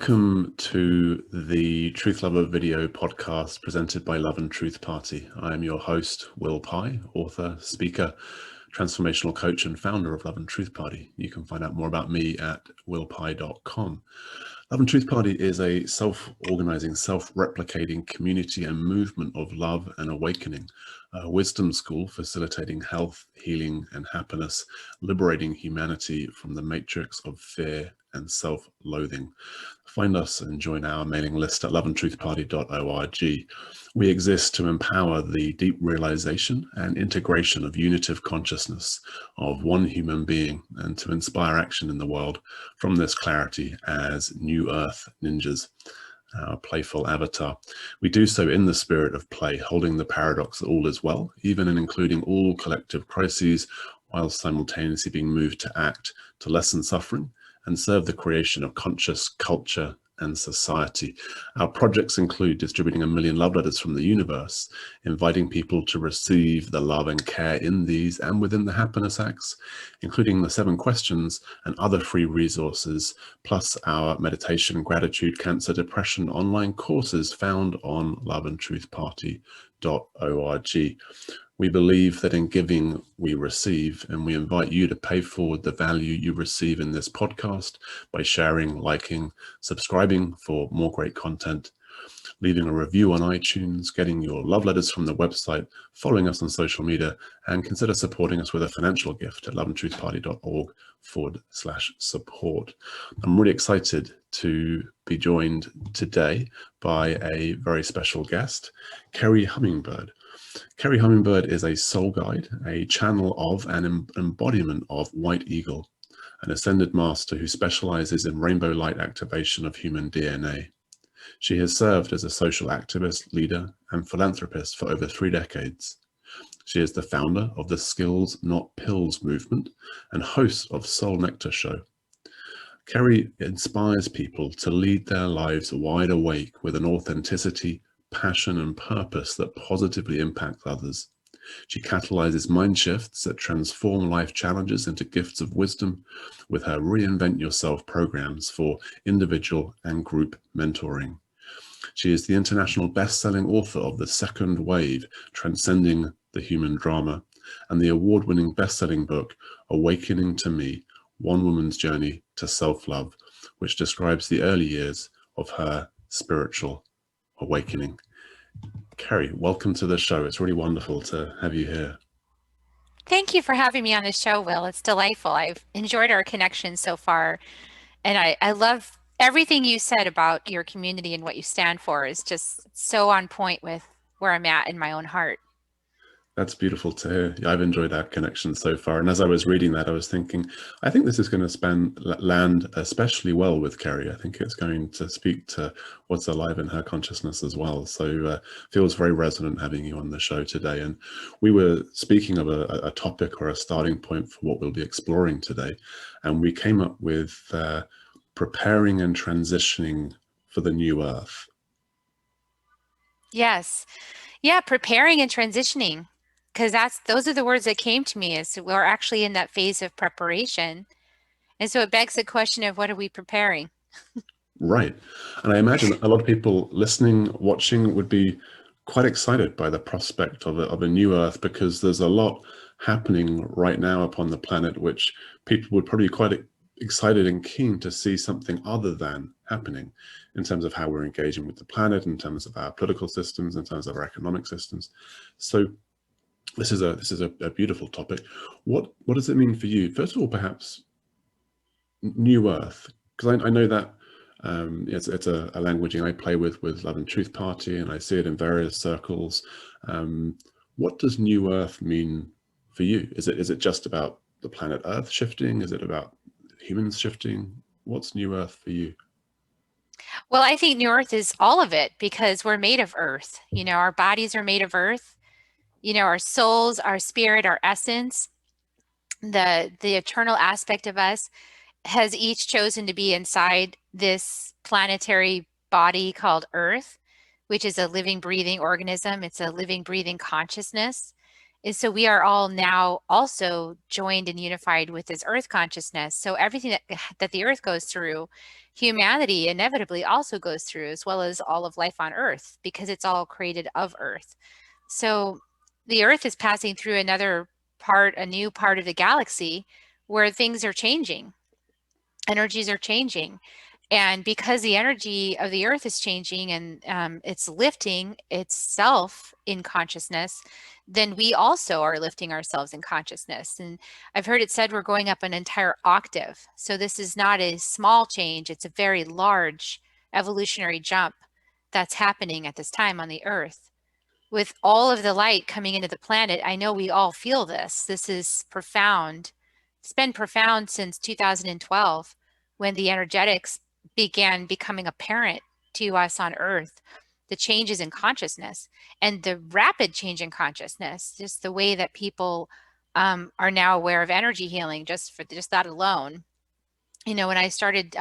Welcome to the TruthLover video podcast presented by Love and Truth Party. I am your host, Will Pye, author, speaker, transformational coach, and founder of Love and Truth Party. You can find out more about me at willpye.com. Love and Truth Party is a self-organizing, self-replicating community and movement of love and awakening, a wisdom school facilitating health, healing, and happiness, liberating humanity from the matrix of fear and self-loathing. Find us and join our mailing list at loveandtruthparty.org. We exist to empower the deep realization and integration of unitive consciousness of one human being and to inspire action in the world from this clarity as New Earth Ninjas, our playful avatar. We do so in the spirit of play, holding the paradox that all is well, even in including all collective crises, while simultaneously being moved to act to lessen suffering and serve the creation of conscious culture and society. Our projects include distributing 1 million love letters from the universe, inviting people to receive the love and care in these and within the happiness acts, including the 7 questions and other free resources, plus our meditation, gratitude, cancer, depression online courses found on loveandtruthparty.org. We believe that in giving, we receive, and we invite you to pay forward the value you receive in this podcast by sharing, liking, subscribing for more great content, leaving a review on iTunes, getting your love letters from the website, following us on social media, and consider supporting us with a financial gift at loveandtruthparty.org/support. I'm really excited to be joined today by a very special guest, Kerri Hummingbird. Kerri Hummingbird is a soul guide, a channel of and embodiment of White Eagle, an ascended master who specializes in rainbow light activation of human DNA. She has served as a social activist, leader, and philanthropist for over 3 decades. She is the founder of the Skills Not Pills movement and host of Soul Nectar show. Kerri inspires people to lead their lives wide awake with an authenticity, passion, and purpose that positively impacts others. She catalyzes mind shifts that transform life challenges into gifts of wisdom with her Reinvent Yourself programs for individual and group mentoring. She is the international best-selling author of The Second Wave, Transcending the Human Drama, and the award-winning best-selling book, Awakening to Me, One Woman's Journey to Self-Love, which describes the early years of her spiritual awakening. Kerri, welcome to the show. It's really wonderful to have you here. Thank you for having me on the show, Will. It's delightful. I've enjoyed our connection so far. And I love everything you said about your community and what you stand for is just so on point with where I'm at in my own heart. That's beautiful to hear. I've enjoyed our connection so far. And as I was reading that, I was thinking, I think this is going to land especially well with Kerri. I think it's going to speak to what's alive in her consciousness as well. So feels very resonant having you on the show today. And we were speaking of a topic or a starting point for what we'll be exploring today. And we came up with preparing and transitioning for the new earth. Yes. Yeah, preparing and transitioning. Because those are the words that came to me as we're actually in that phase of preparation. And so it begs the question of what are we preparing? Right. And I imagine a lot of people listening, watching would be quite excited by the prospect of a new earth, because there's a lot happening right now upon the planet, which people would probably be quite excited and keen to see something other than happening in terms of how we're engaging with the planet, in terms of our political systems, in terms of our economic systems. So this is a beautiful topic. What does it mean for you? First of all, perhaps New Earth, because I know that it's a languaging I play with Love and Truth Party, and I see it in various circles. What does New Earth mean for you? Is it just about the planet Earth shifting? Is it about humans shifting? What's New Earth for you? Well, I think New Earth is all of it, because we're made of earth. You know, our bodies are made of earth. You know, our souls, our spirit, our essence, the eternal aspect of us has each chosen to be inside this planetary body called Earth, which is a living, breathing organism. It's a living, breathing consciousness. is so we are all now also joined and unified with this earth consciousness. So everything that the earth goes through, humanity inevitably also goes through, as well as all of life on earth, because it's all created of earth. So the earth is passing through another part, a new part of the galaxy where things are changing, energies are changing. And because the energy of the earth is changing and it's lifting itself in consciousness, then we also are lifting ourselves in consciousness. And I've heard it said we're going up an entire octave. So this is not a small change, it's a very large evolutionary jump that's happening at this time on the earth. With all of the light coming into the planet, I know we all feel this. This is profound. It's been profound since 2012 when the energetics began becoming apparent to us on earth, the changes in consciousness and the rapid change in consciousness, just the way that people are now aware of energy healing, just that alone. You know, when I started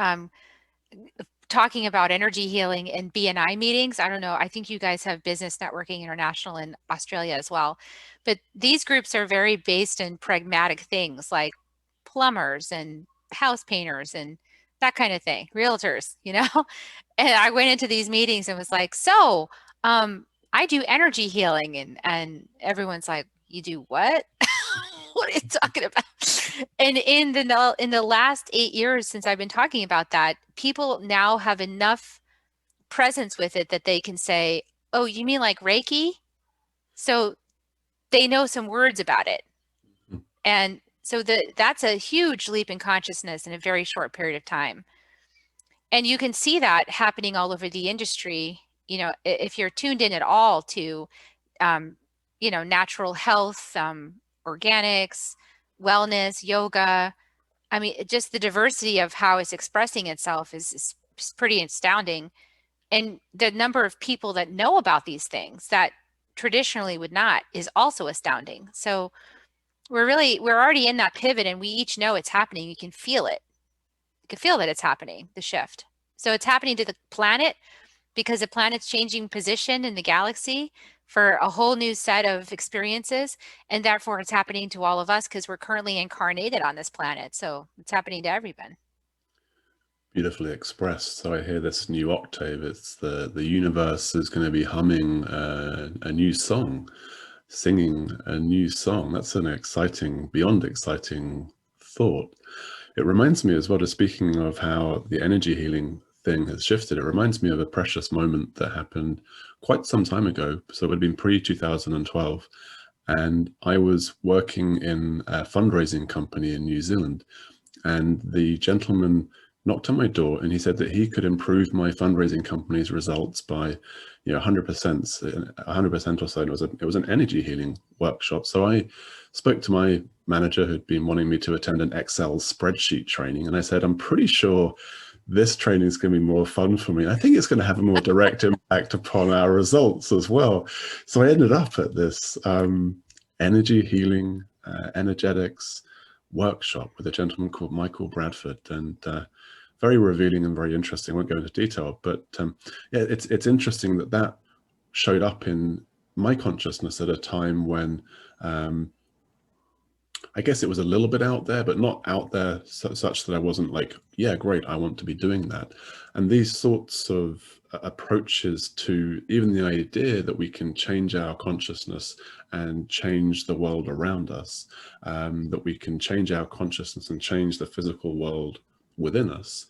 talking about energy healing in BNI meetings, I don't know, I think you guys have Business Networking International in Australia as well, but these groups are very based in pragmatic things like plumbers and house painters and that kind of thing, realtors, you know. And I went into these meetings and was like, so I do energy healing, and everyone's like, you do what? What are you talking about? And in the last 8 years since I've been talking about that, people now have enough presence with it that they can say, oh, you mean like Reiki? So they know some words about it. And so that's a huge leap in consciousness in a very short period of time. And you can see that happening all over the industry. You know, if you're tuned in at all to, you know, natural health, organics, wellness, yoga. I mean, just the diversity of how it's expressing itself is pretty astounding. And the number of people that know about these things that traditionally would not is also astounding. So we're already in that pivot, and we each know it's happening. You can feel it. You can feel that it's happening, the shift. So it's happening to the planet because the planet's changing position in the galaxy for a whole new set of experiences. And therefore it's happening to all of us because we're currently incarnated on this planet. So it's happening to everyone. Beautifully expressed. So I hear this new octave. It's the universe is going to be humming a new song, singing a new song. That's an exciting, beyond exciting thought. It reminds me as well, just speaking of how the energy healing thing has shifted, it reminds me of a precious moment that happened quite some time ago. So it would have been pre-2012. And I was working in a fundraising company in New Zealand. And the gentleman knocked on my door and he said that he could improve my fundraising company's results by 100% or so. And it was an energy healing workshop. So I spoke to my manager who'd been wanting me to attend an Excel spreadsheet training. And I said, I'm pretty sure this training is going to be more fun for me. I think it's going to have a more direct impact upon our results as well. So I ended up at this energy healing, energetics workshop with a gentleman called Michael Bradford, and very revealing and very interesting. I won't go into detail, but yeah, it's interesting that showed up in my consciousness at a time when I guess it was a little bit out there, but not out there such that I wasn't like, yeah, great, I want to be doing that. And these sorts of approaches to even the idea that we can change our consciousness and change the world around us, that we can change our consciousness and change the physical world within us,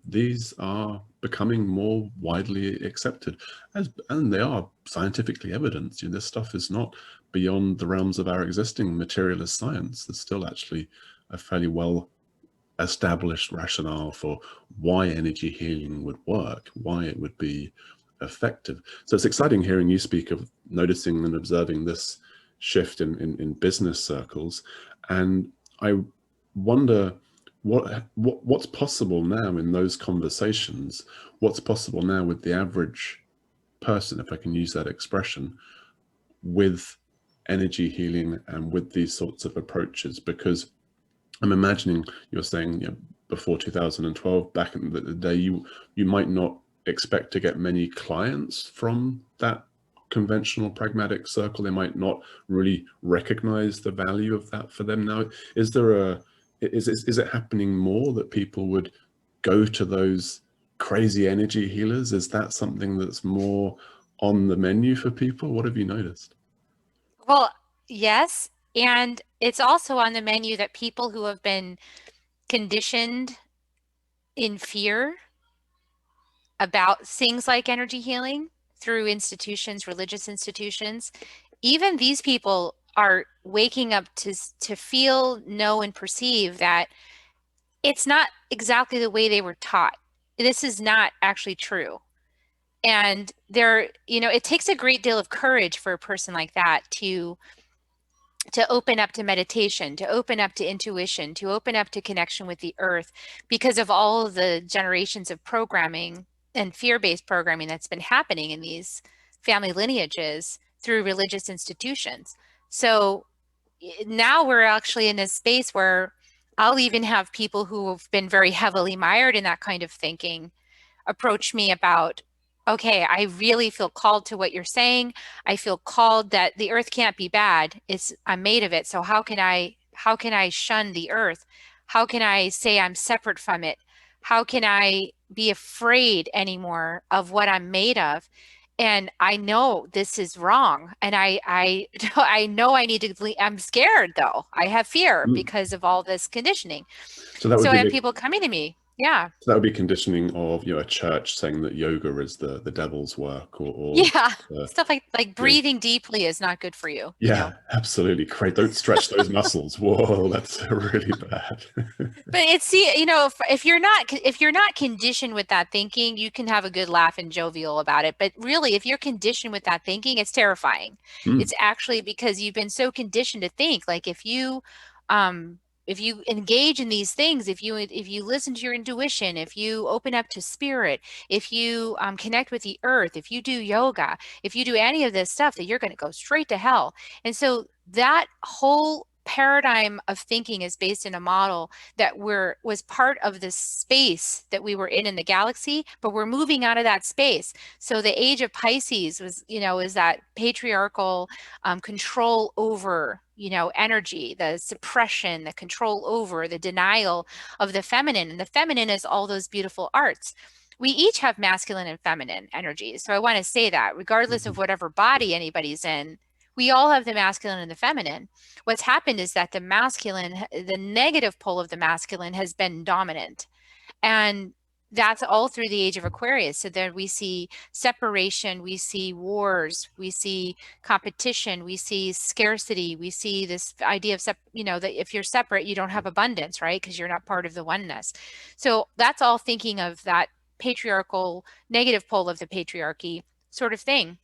these are becoming more widely accepted, and they are scientifically evidenced. This stuff is not beyond the realms of our existing materialist science. There's still actually a fairly well established rationale for why energy healing would work, why it would be effective. So it's exciting hearing you speak of noticing and observing this shift in business circles. And I wonder what's possible now in those conversations, what's possible now with the average person, if I can use that expression, with energy healing and with these sorts of approaches. Because I'm imagining you're saying, before 2012, back in the day, you might not expect to get many clients from that conventional pragmatic circle, they might not really recognize the value of that for them now. Is it happening more that people would go to those crazy energy healers? Is that something that's more on the menu for people? What have you noticed? Well, yes. And it's also on the menu that people who have been conditioned in fear about things like energy healing through institutions, religious institutions, even these people are waking up to feel, know, and perceive that it's not exactly the way they were taught. This is not actually true. And it takes a great deal of courage for a person like that to open up to meditation, to open up to intuition, to open up to connection with the earth, because of all of the generations of programming and fear-based programming that's been happening in these family lineages through religious institutions. So now we're actually in a space where I'll even have people who have been very heavily mired in that kind of thinking approach me about, okay, I really feel called to what you're saying. I feel called that the earth can't be bad. I'm made of it. So how can I shun the earth? How can I say I'm separate from it? How can I be afraid anymore of what I'm made of? And I know this is wrong. And I I know I need to, I'm scared though. I have fear because of all this conditioning. So that would So be I have people coming to me. Yeah. So that would be conditioning of, a church saying that yoga is the devil's work, or Yeah, stuff like breathing deeply is not good for you. Yeah, absolutely. Great. Don't stretch those muscles. Whoa, that's really bad. But if you're not conditioned with that thinking, you can have a good laugh and jovial about it. But really, if you're conditioned with that thinking, it's terrifying. It's actually because you've been so conditioned to think. Like if you engage in these things, if you listen to your intuition, if you open up to spirit, if you connect with the earth, if you do yoga, if you do any of this stuff, that you're going to go straight to hell. And so that whole paradigm of thinking is based in a model that was part of the space that we were in the galaxy, but we're moving out of that space. So the age of Pisces is that patriarchal control over energy, the suppression, the control over, the denial of the feminine. And the feminine is all those beautiful arts. We each have masculine and feminine energies. So I want to say that regardless of whatever body anybody's in, we all have the masculine and the feminine. What's happened is that the negative pole of the masculine has been dominant. And that's all through the age of Aquarius. So then we see separation, we see wars, we see competition, we see scarcity, we see this idea of, that if you're separate, you don't have abundance, right? Because you're not part of the oneness. So that's all thinking of that patriarchal negative pole of the patriarchy sort of thing.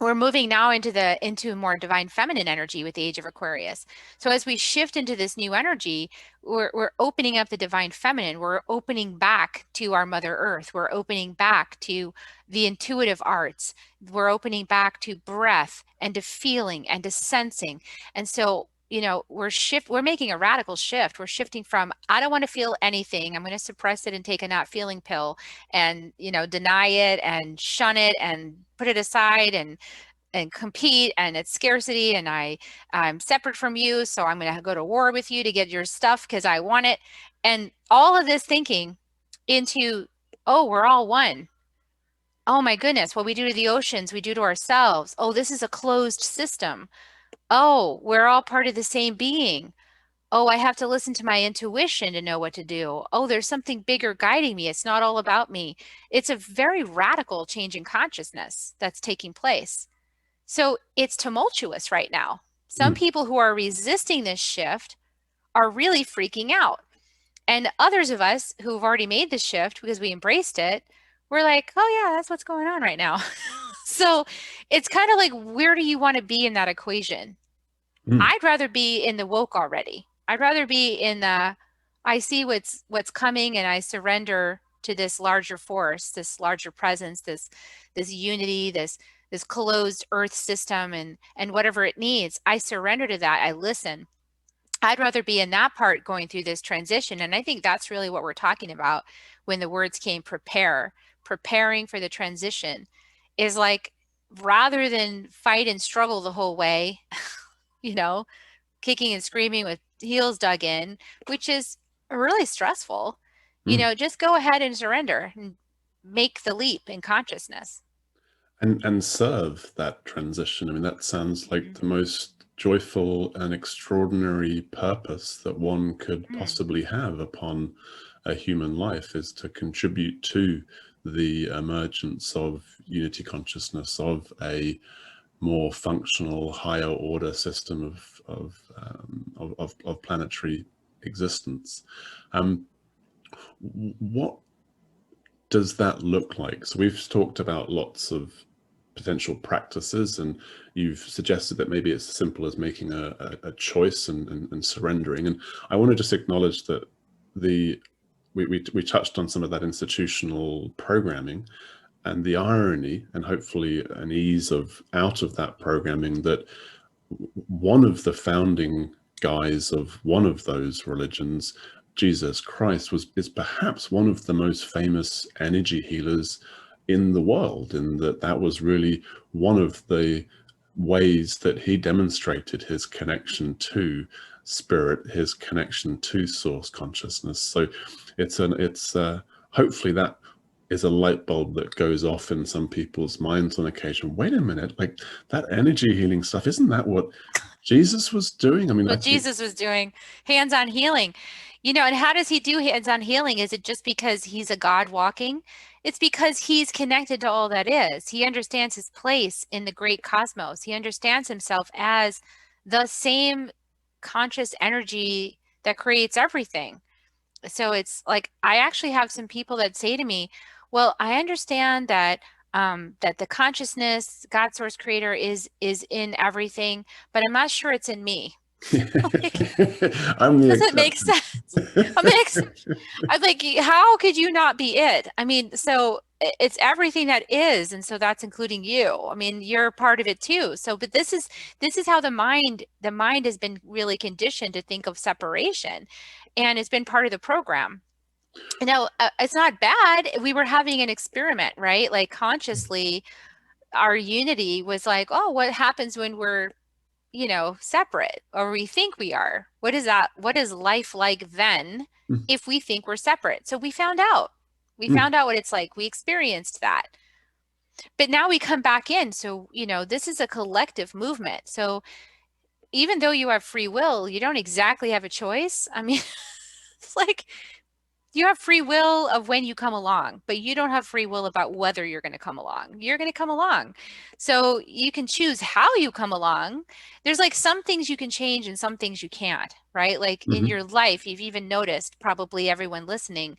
We're moving now into more divine feminine energy with the age of Aquarius. So as we shift into this new energy, we're opening up the divine feminine. We're opening back to our Mother Earth. We're opening back to the intuitive arts. We're opening back to breath and to feeling and to sensing. And so, we're making a radical shift. We're shifting from, I don't want to feel anything. I'm going to suppress it and take a not feeling pill and, deny it and shun it and put it aside and compete, and it's scarcity, and I'm separate from you, so I'm going to go to war with you to get your stuff because I want it. And all of this thinking into, oh, we're all one. Oh my goodness, what we do to the oceans, we do to ourselves. Oh, this is a closed system. Oh, we're all part of the same being. Oh, I have to listen to my intuition to know what to do. Oh, there's something bigger guiding me. It's not all about me. It's a very radical change in consciousness that's taking place. So it's tumultuous right now. Some people who are resisting this shift are really freaking out. And others of us who have already made the shift because we embraced it, we're like, oh yeah, that's what's going on right now. So it's kind of like, where do you want to be in that equation? I'd rather be in the woke already. I'd rather be in the, I see what's coming and I surrender to this larger force, this larger presence, this unity, this closed earth system and whatever it needs. I surrender to that. I listen. I'd rather be in that part going through this transition. And I think that's really what we're talking about when the words came preparing for the transition is like, rather than fight and struggle the whole way, you know, kicking and screaming with heels dug in, which is really stressful, you know, just go ahead and surrender and make the leap in consciousness. And serve that transition. I mean, that sounds like the most joyful and extraordinary purpose that one could possibly have upon a human life, is to contribute to the emergence of unity consciousness, of a more functional, higher order system of planetary existence. What does that look like? So we've talked about lots of potential practices, and you've suggested that maybe it's as simple as making a choice and surrendering. And I want to just acknowledge that we touched on some of that institutional programming and the irony and hopefully an ease of out of that programming, that one of the founding guys of one of those religions, Jesus Christ, is perhaps one of the most famous energy healers in the world, in that was really one of the ways that he demonstrated his connection to spirit, his connection to source consciousness. So it's hopefully that is a light bulb that goes off in some people's minds on occasion. Wait a minute, like that energy healing stuff, isn't that what Jesus was doing? I mean, what Jesus was doing, hands-on healing. You know, and how does he do hands-on healing? Is it just because he's a God walking? It's because he's connected to all that is. He understands his place in the great cosmos. He understands himself as the same conscious energy that creates everything. So it's like, I actually have some people that say to me, well, I understand that that the consciousness, God source creator is in everything, but I'm not sure it's in me. I'm the Doesn't make sense. I'm an exception. I'm like, how could you not be it? I mean, so it's everything that is, and so that's including you. I mean, you're part of it too. So, but this is how the mind has been really conditioned to think of separation, and it's been part of the program. Now, it's not bad. We were having an experiment, right? Like consciously, our unity was like, oh, what happens when we're, you know, separate, or we think we are? What is that? What is life like then if we think we're separate? So we found out. We found out what it's like. We experienced that. But now we come back in. So, you know, this is a collective movement. So even though you have free will, you don't exactly have a choice. I mean, it's like you have free will of when you come along, but you don't have free will about whether you're going to come along. You're going to come along. So you can choose how you come along. There's like some things you can change and some things you can't, right? Like in your life, you've even noticed, probably everyone listening,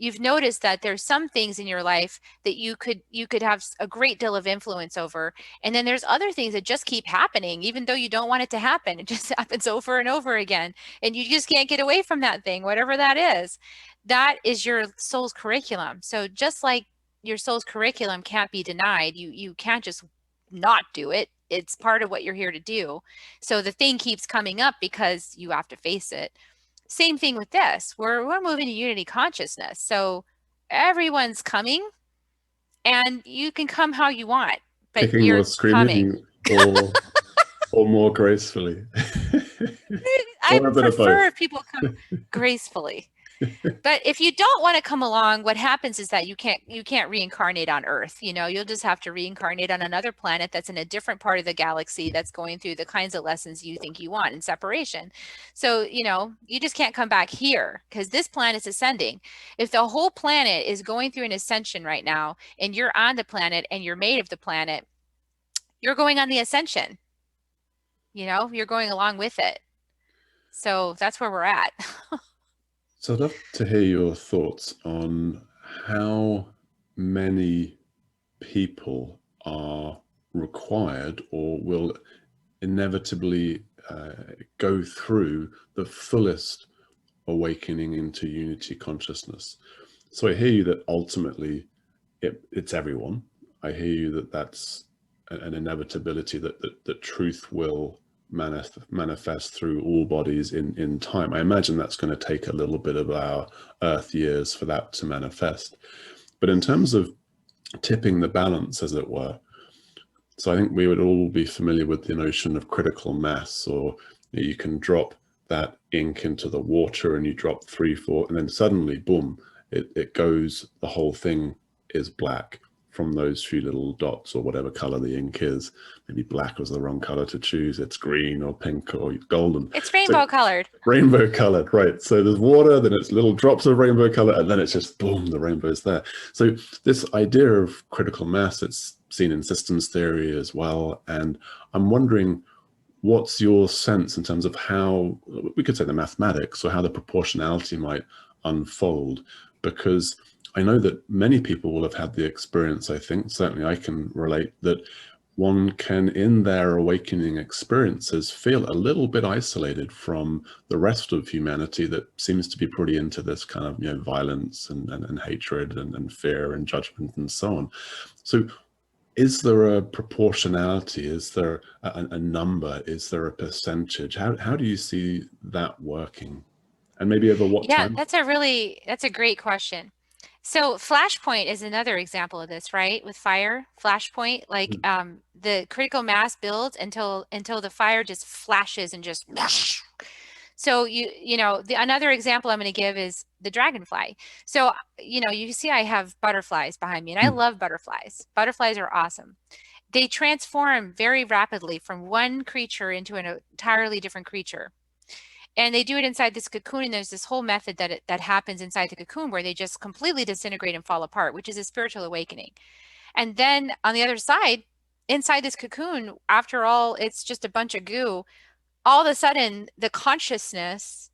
you've noticed that there's some things in your life that you could have a great deal of influence over, and then there's other things that just keep happening even though you don't want it to happen. It just happens over and over again, and you just can't get away from that thing, whatever that is. That is your soul's curriculum. So just like your soul's curriculum can't be denied, you can't just not do it. It's part of what you're here to do. So the thing keeps coming up because you have to face it. Same thing with this. We're moving to unity consciousness. So everyone's coming, and you can come how you want, but kicking you're or screaming or more gracefully. I prefer if people come gracefully. But if you don't want to come along, what happens is that you can't reincarnate on Earth. You know, you'll just have to reincarnate on another planet that's in a different part of the galaxy that's going through the kinds of lessons you think you want in separation. So, you know, you just can't come back here because this planet's ascending. If the whole planet is going through an ascension right now and you're on the planet and you're made of the planet, you're going on the ascension. You know, you're going along with it. So that's where we're at. So I'd love to hear your thoughts on how many people are required or will inevitably go through the fullest awakening into unity consciousness. So I hear you that ultimately it's everyone. I hear you that that's an inevitability, that truth will manifest through all bodies in time. I imagine that's going to take a little bit of our Earth years for that to manifest. But in terms of tipping the balance, as it were, So I think we would all be familiar with the notion of critical mass, or you can drop that ink into the water and you drop 3, 4, and then suddenly, boom, it goes, the whole thing is black from those few little dots, or whatever color the ink is. Maybe black was the wrong color to choose. It's green or pink or golden. It's rainbow colored. Rainbow colored, right. So there's water, then it's little drops of rainbow color, and then it's just boom, the rainbow is there. So this idea of critical mass, it's seen in systems theory as well. And I'm wondering, what's your sense in terms of how, we could say the mathematics, or how the proportionality might unfold? Because I know that many people will have had the experience, I think, certainly I can relate, that one can, in their awakening experiences, feel a little bit isolated from the rest of humanity that seems to be pretty into this kind of, you know, violence and hatred and fear and judgment and so on. So is there a proportionality? Is there a number? Is there a percentage? How do you see that working? And maybe over what time? That's a great question. So flashpoint is another example of this, right? With fire, flashpoint, like the critical mass builds until the fire just flashes and just. So another example I'm going to give is the dragonfly. So you see I have butterflies behind me, and I love butterflies. Butterflies are awesome. They transform very rapidly from one creature into an entirely different creature. And they do it inside this cocoon, and there's this whole method that happens inside the cocoon where they just completely disintegrate and fall apart, which is a spiritual awakening. And then on the other side, inside this cocoon, after all, it's just a bunch of goo. All of a sudden, the consciousness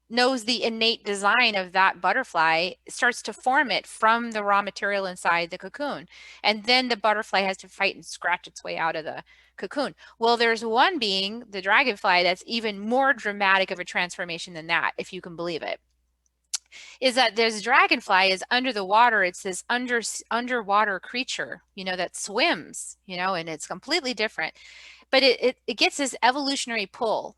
knows the innate design of that butterfly, starts to form it from the raw material inside the cocoon. And then the butterfly has to fight and scratch its way out of the cocoon. Well, there's one being, the dragonfly, that's even more dramatic of a transformation than that, if you can believe it. Is that there's dragonfly is under the water. It's this underwater creature, that swims, and it's completely different. But it gets this evolutionary pull,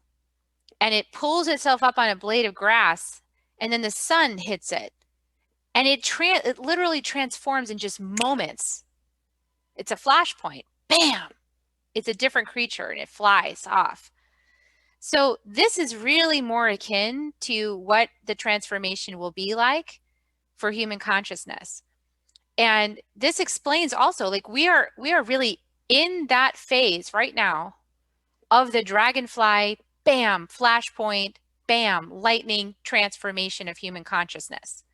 and it pulls itself up on a blade of grass, and then the sun hits it, and it literally transforms in just moments. It's a flashpoint. Bam! It's a different creature, and it flies off. So this is really more akin to what the transformation will be like for human consciousness. And this explains also, like, we are really in that phase right now of the dragonfly, bam, flashpoint, bam, lightning transformation of human consciousness.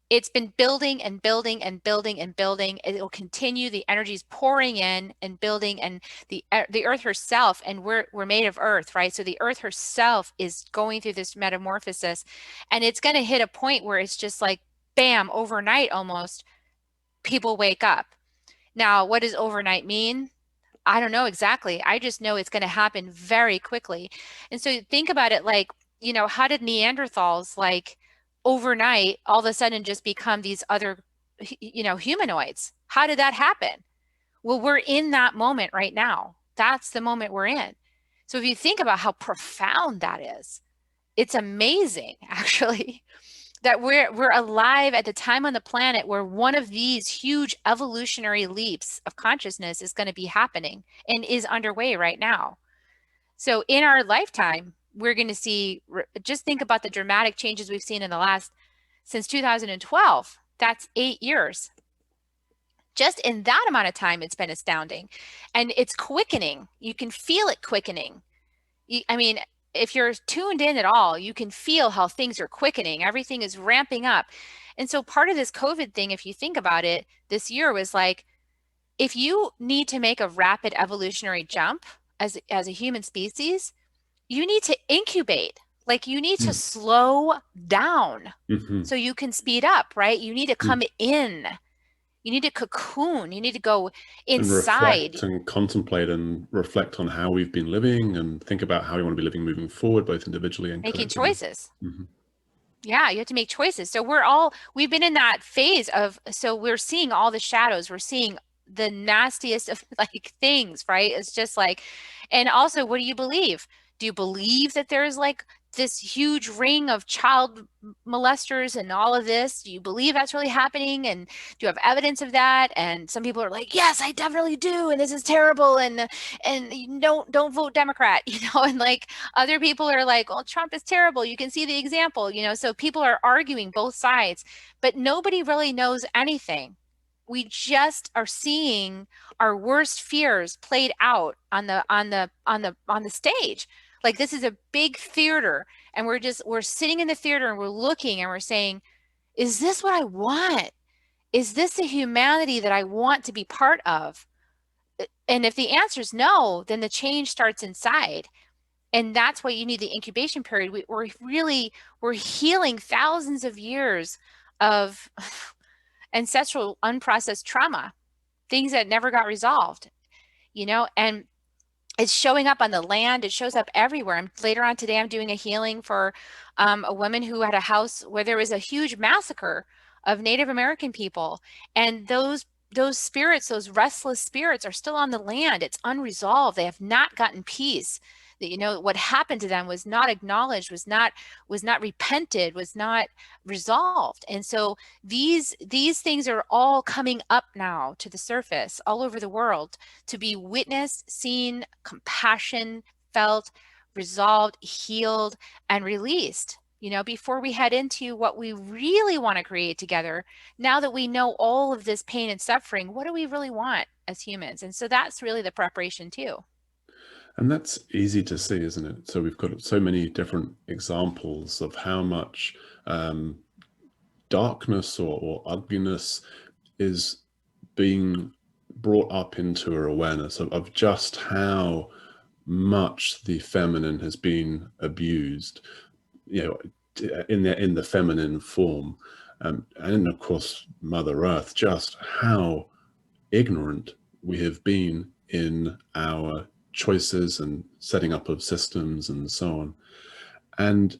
It's been building and building and building and building. It will continue. The energy is pouring in and building, and the earth herself, and we're made of earth, right? So the earth herself is going through this metamorphosis, and it's going to hit a point where it's just like, bam, overnight almost, people wake up. Now, what does overnight mean? I don't know exactly. I just know it's going to happen very quickly. And so think about it like, how did Neanderthals, like, overnight all of a sudden just become these other, humanoids? How did that happen? Well, we're in that moment right now. That's the moment we're in. So if you think about how profound that is, it's amazing, actually, that we're alive at the time on the planet where one of these huge evolutionary leaps of consciousness is going to be happening and is underway right now. So in our lifetime, we're going to see, just think about the dramatic changes we've seen since 2012. That's 8 years. Just in that amount of time, it's been astounding. And it's quickening. You can feel it quickening. If you're tuned in at all, you can feel how things are quickening. Everything is ramping up. And so part of this COVID thing, if you think about it, this year was like, if you need to make a rapid evolutionary jump as a human species, you need to incubate. Like, you need to slow down so you can speed up, right? You need to come in. You need to cocoon. You need to go inside. And contemplate and reflect on how we've been living, and think about how we want to be living moving forward, both individually and making choices. Yeah, you have to make choices. So we've been in that phase so we're seeing all the shadows. We're seeing the nastiest of like things, right? It's just like, and also, what do you believe? Do you believe that there's like this huge ring of child molesters and all of this? Do you believe that's really happening? And do you have evidence of that? And some people are like, yes, I definitely do. And this is terrible. And don't vote Democrat, and like other people are like, well, Trump is terrible. You can see the example, so people are arguing both sides, but nobody really knows anything. We just are seeing our worst fears played out on the stage. Like, this is a big theater, and we're sitting in the theater and we're looking and we're saying, is this what I want? Is this the humanity that I want to be part of? And if the answer is no, then the change starts inside. And that's why you need the incubation period. We're healing thousands of years of ancestral unprocessed trauma, things that never got resolved, and it's showing up on the land. It shows up everywhere. Later on today, I'm doing a healing for a woman who had a house where there was a huge massacre of Native American people. And those spirits, those restless spirits, are still on the land. It's unresolved. They have not gotten peace. That, what happened to them was not acknowledged, was not repented, was not resolved. And so these things are all coming up now to the surface all over the world, to be witnessed, seen, compassion felt, resolved, healed, and released, before we head into what we really want to create together. Now that we know all of this pain and suffering, what do we really want as humans? And so that's really the preparation too. And that's easy to see, isn't it? So we've got so many different examples of how much darkness or ugliness is being brought up into our awareness of just how much the feminine has been abused, in the feminine form, and of course Mother Earth, just how ignorant we have been in our choices and setting up of systems and so on, and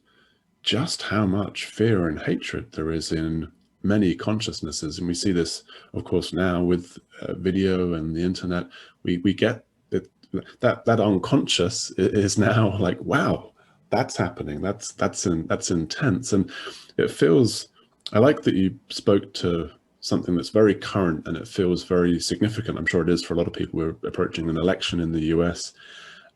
just how much fear and hatred there is in many consciousnesses. And we see this, of course, now with video and the internet. We get that unconscious is now like, wow, that's happening. That's intense, and it feels. I like that you spoke to something that's very current and it feels very significant. I'm sure it is for a lot of people. We're approaching an election in the US,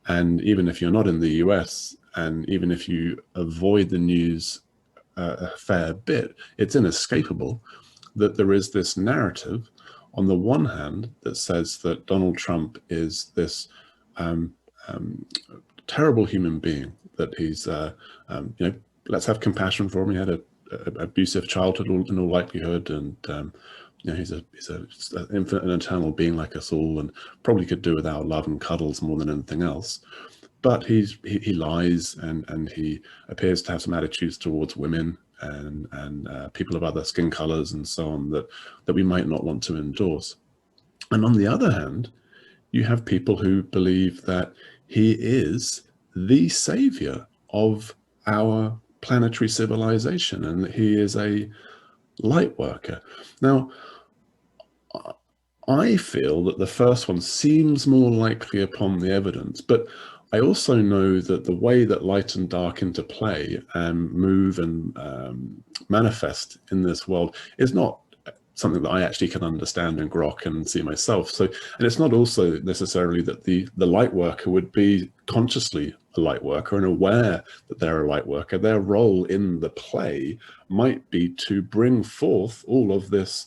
and even if you're not in the US, and even if you avoid the news a fair bit, it's inescapable that there is this narrative on the one hand that says that Donald Trump is this terrible human being, that he's, let's have compassion for him. He had an abusive childhood in all likelihood, and he's an infinite and eternal being like us all, and probably could do without love and cuddles more than anything else. But he lies, and he appears to have some attitudes towards women and people of other skin colors and so on that we might not want to endorse. And on the other hand, you have people who believe that he is the savior of our planetary civilization, and that he is a light worker. Now, I feel that the first one seems more likely upon the evidence, but I also know that the way that light and dark interplay and move and manifest in this world is not something that I actually can understand and grok and see myself. So, and it's not also necessarily that the light worker would be consciously a light worker and aware that they're a light worker. Their role in the play might be to bring forth all of this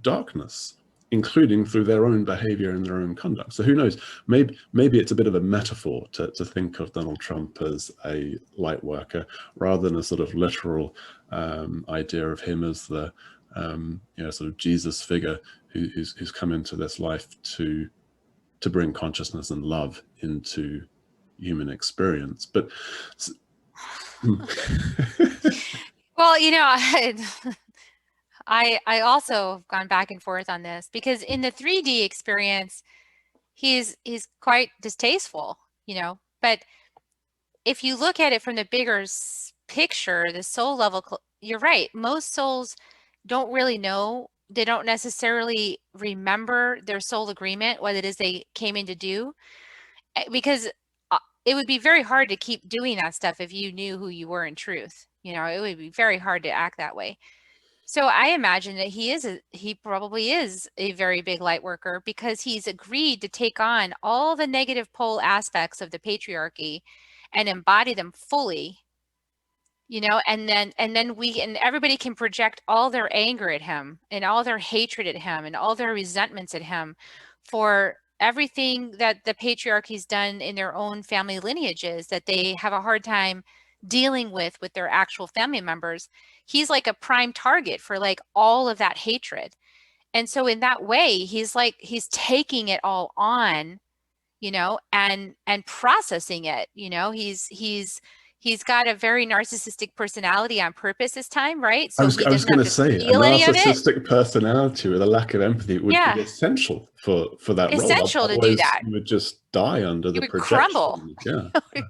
darkness, including through their own behavior and their own conduct. So who knows, maybe it's a bit of a metaphor to think of Donald Trump as a light worker rather than a sort of literal idea of him as the sort of Jesus figure who's come into this life to bring consciousness and love into human experience. But well, I also have gone back and forth on this, because in the 3D experience, he's quite distasteful, but if you look at it from the bigger picture, the soul level, you're right. Most souls don't really know. They don't necessarily remember their soul agreement, what it is they came in to do, because it would be very hard to keep doing that stuff if you knew who you were in truth. You know, it would be very hard to act that way. So I imagine that he probably is a very big light worker, because he's agreed to take on all the negative pole aspects of the patriarchy and embody them fully, you know, and then everybody can project all their anger at him and all their hatred at him and all their resentments at him for everything that the patriarchy's done in their own family lineages that they have a hard time dealing with their actual family members. He's like a prime target for like all of that hatred. And so in that way, he's taking it all on, you know, and processing it. You know, he's got a very narcissistic personality on purpose this time, right? I So was he going doesn't to have to say, a feel any of it. narcissistic personality with a lack of empathy would Yeah. be essential for that role. Essential to do that. You would just die under the would projection. crumble. Yeah.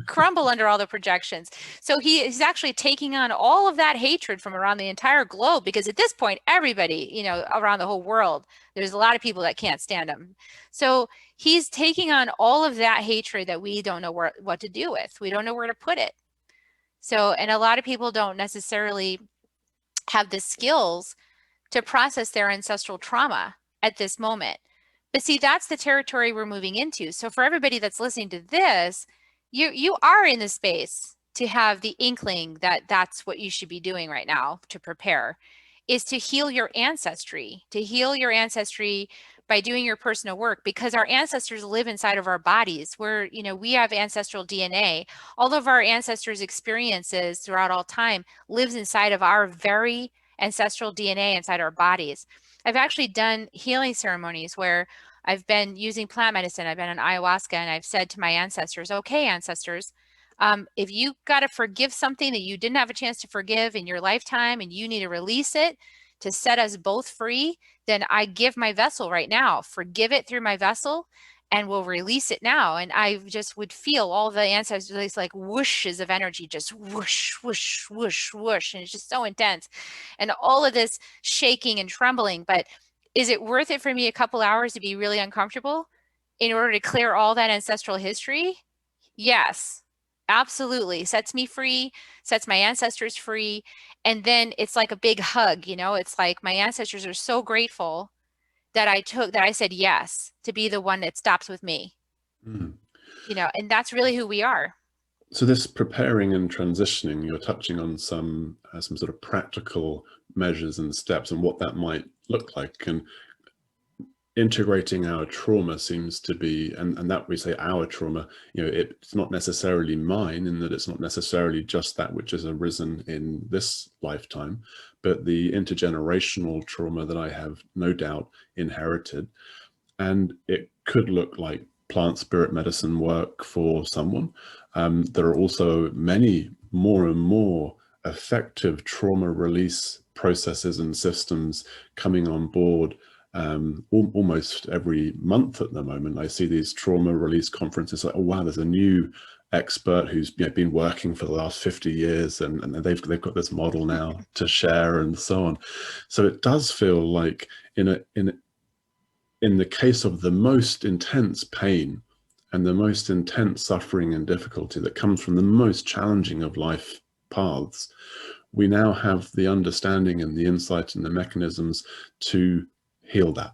Crumble under all the projections. So he's actually taking on all of that hatred from around the entire globe, because at this point, everybody, you know, around the whole world, there's a lot of people that can't stand him. So he's taking on all of that hatred that we don't know what to do with. We don't know where to put it. So, and a lot of people don't necessarily have the skills to process their ancestral trauma at this moment. But see, that's the territory we're moving into. So for everybody that's listening to this, you are in the space to have the inkling that that's what you should be doing right now to prepare, is to heal your ancestry, by doing your personal work, because our ancestors live inside of our bodies. You know, we have ancestral DNA. All of our ancestors' experiences throughout all time lives inside of our very ancestral DNA inside our bodies. I've actually done healing ceremonies where I've been using plant medicine. I've been on ayahuasca, and I've said to my ancestors, okay, ancestors, if you got to forgive something that you didn't have a chance to forgive in your lifetime and you need to release it to set us both free, then I give my vessel right now. Forgive it through my vessel and we'll release it now. And I just would feel all the ancestors like whooshes of energy, just whoosh, whoosh, whoosh, whoosh. And it's just so intense. And all of this shaking and trembling. But is it worth it for me a couple hours to be really uncomfortable in order to clear all that ancestral history? Yes, absolutely. Sets me free, sets my ancestors free. And then it's like a big hug, you know, it's like my ancestors are so grateful that I said yes to be the one that stops with me, you know, and that's really who we are. So this preparing and transitioning, you're touching on some sort of practical measures and steps and what that might look like. And integrating our trauma seems to be, and that we say our trauma, you know, it's not necessarily mine, in that it's not necessarily just that which has arisen in this lifetime, but the intergenerational trauma that I have no doubt inherited. And it could look like plant spirit medicine work for someone. There are also many more and more effective trauma release processes and systems coming on board almost every month at the moment. I see these trauma release conferences like, oh wow, there's a new expert who's been working for the last 50 years and they've got this model now to share and so on. So it does feel like in the case of the most intense pain and the most intense suffering and difficulty that comes from the most challenging of life paths, we now have the understanding and the insight and the mechanisms to heal that,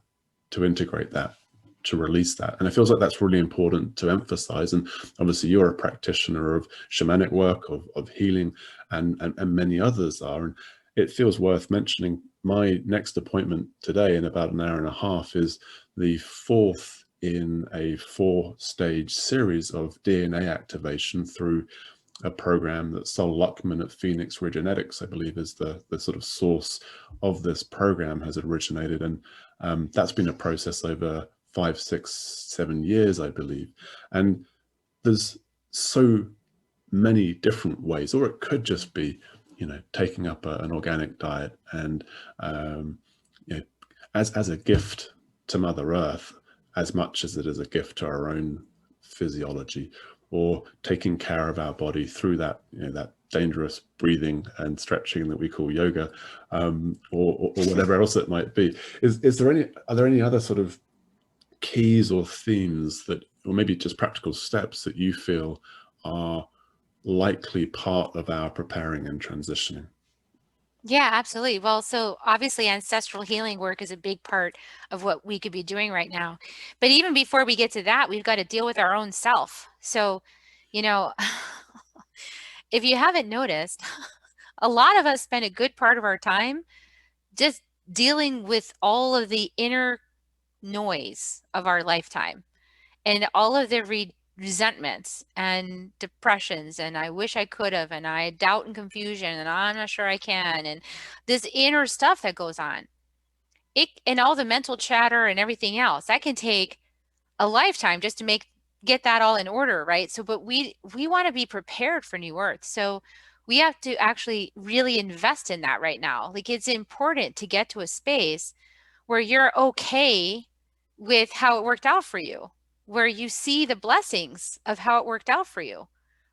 to integrate that, to release that. And it feels like that's really important to emphasize. And obviously you're a practitioner of shamanic work, of healing, and many others are. And it feels worth mentioning, my next appointment today in about an hour and a half is the fourth in a 4-stage series of DNA activation through a program that Sol Luckman at Phoenix Regenetics, I believe, is the sort of source of this program, has originated. And that's been a process over 5, 6, 7 years, I believe. And there's so many different ways, or it could just be, you know, taking up an organic diet and, you know, as a gift to Mother Earth, as much as it is a gift to our own physiology, or taking care of our body through that, you know, that dangerous breathing and stretching that we call yoga, or whatever else it might be. Are there any other sort of keys or themes that or maybe just practical steps that you feel are likely part of our preparing and transitioning? Yeah, absolutely. Well, so obviously ancestral healing work is a big part of what we could be doing right now. But even before we get to that, we've got to deal with our own self. So, you know, if you haven't noticed, a lot of us spend a good part of our time just dealing with all of the inner noise of our lifetime and all of the resentments and depressions and I wish I could have and I doubt and confusion and I'm not sure I can and this inner stuff that goes on. It and all the mental chatter and everything else that can take a lifetime just to get that all in order, right? So but we want to be prepared for new earth. So we have to actually really invest in that right now. Like it's important to get to a space where you're okay with how it worked out for you, where you see the blessings of how it worked out for you.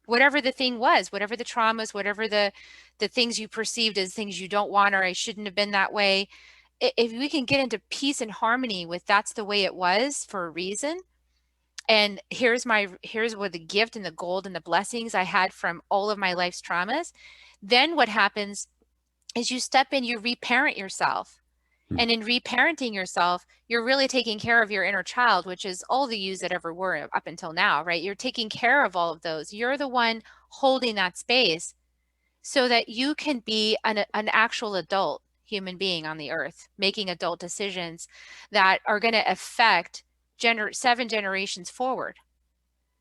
Whatever the thing was, whatever the traumas, whatever the things you perceived as things you don't want or I shouldn't have been that way. If we can get into peace and harmony with that's the way it was for a reason. And here's what the gift and the gold and the blessings I had from all of my life's traumas. Then what happens is you step in, you reparent yourself. And in reparenting yourself, you're really taking care of your inner child, which is all the yous that ever were up until now, right? You're taking care of all of those. You're the one holding that space so that you can be an actual adult human being on the earth, making adult decisions that are going to affect 7 generations forward.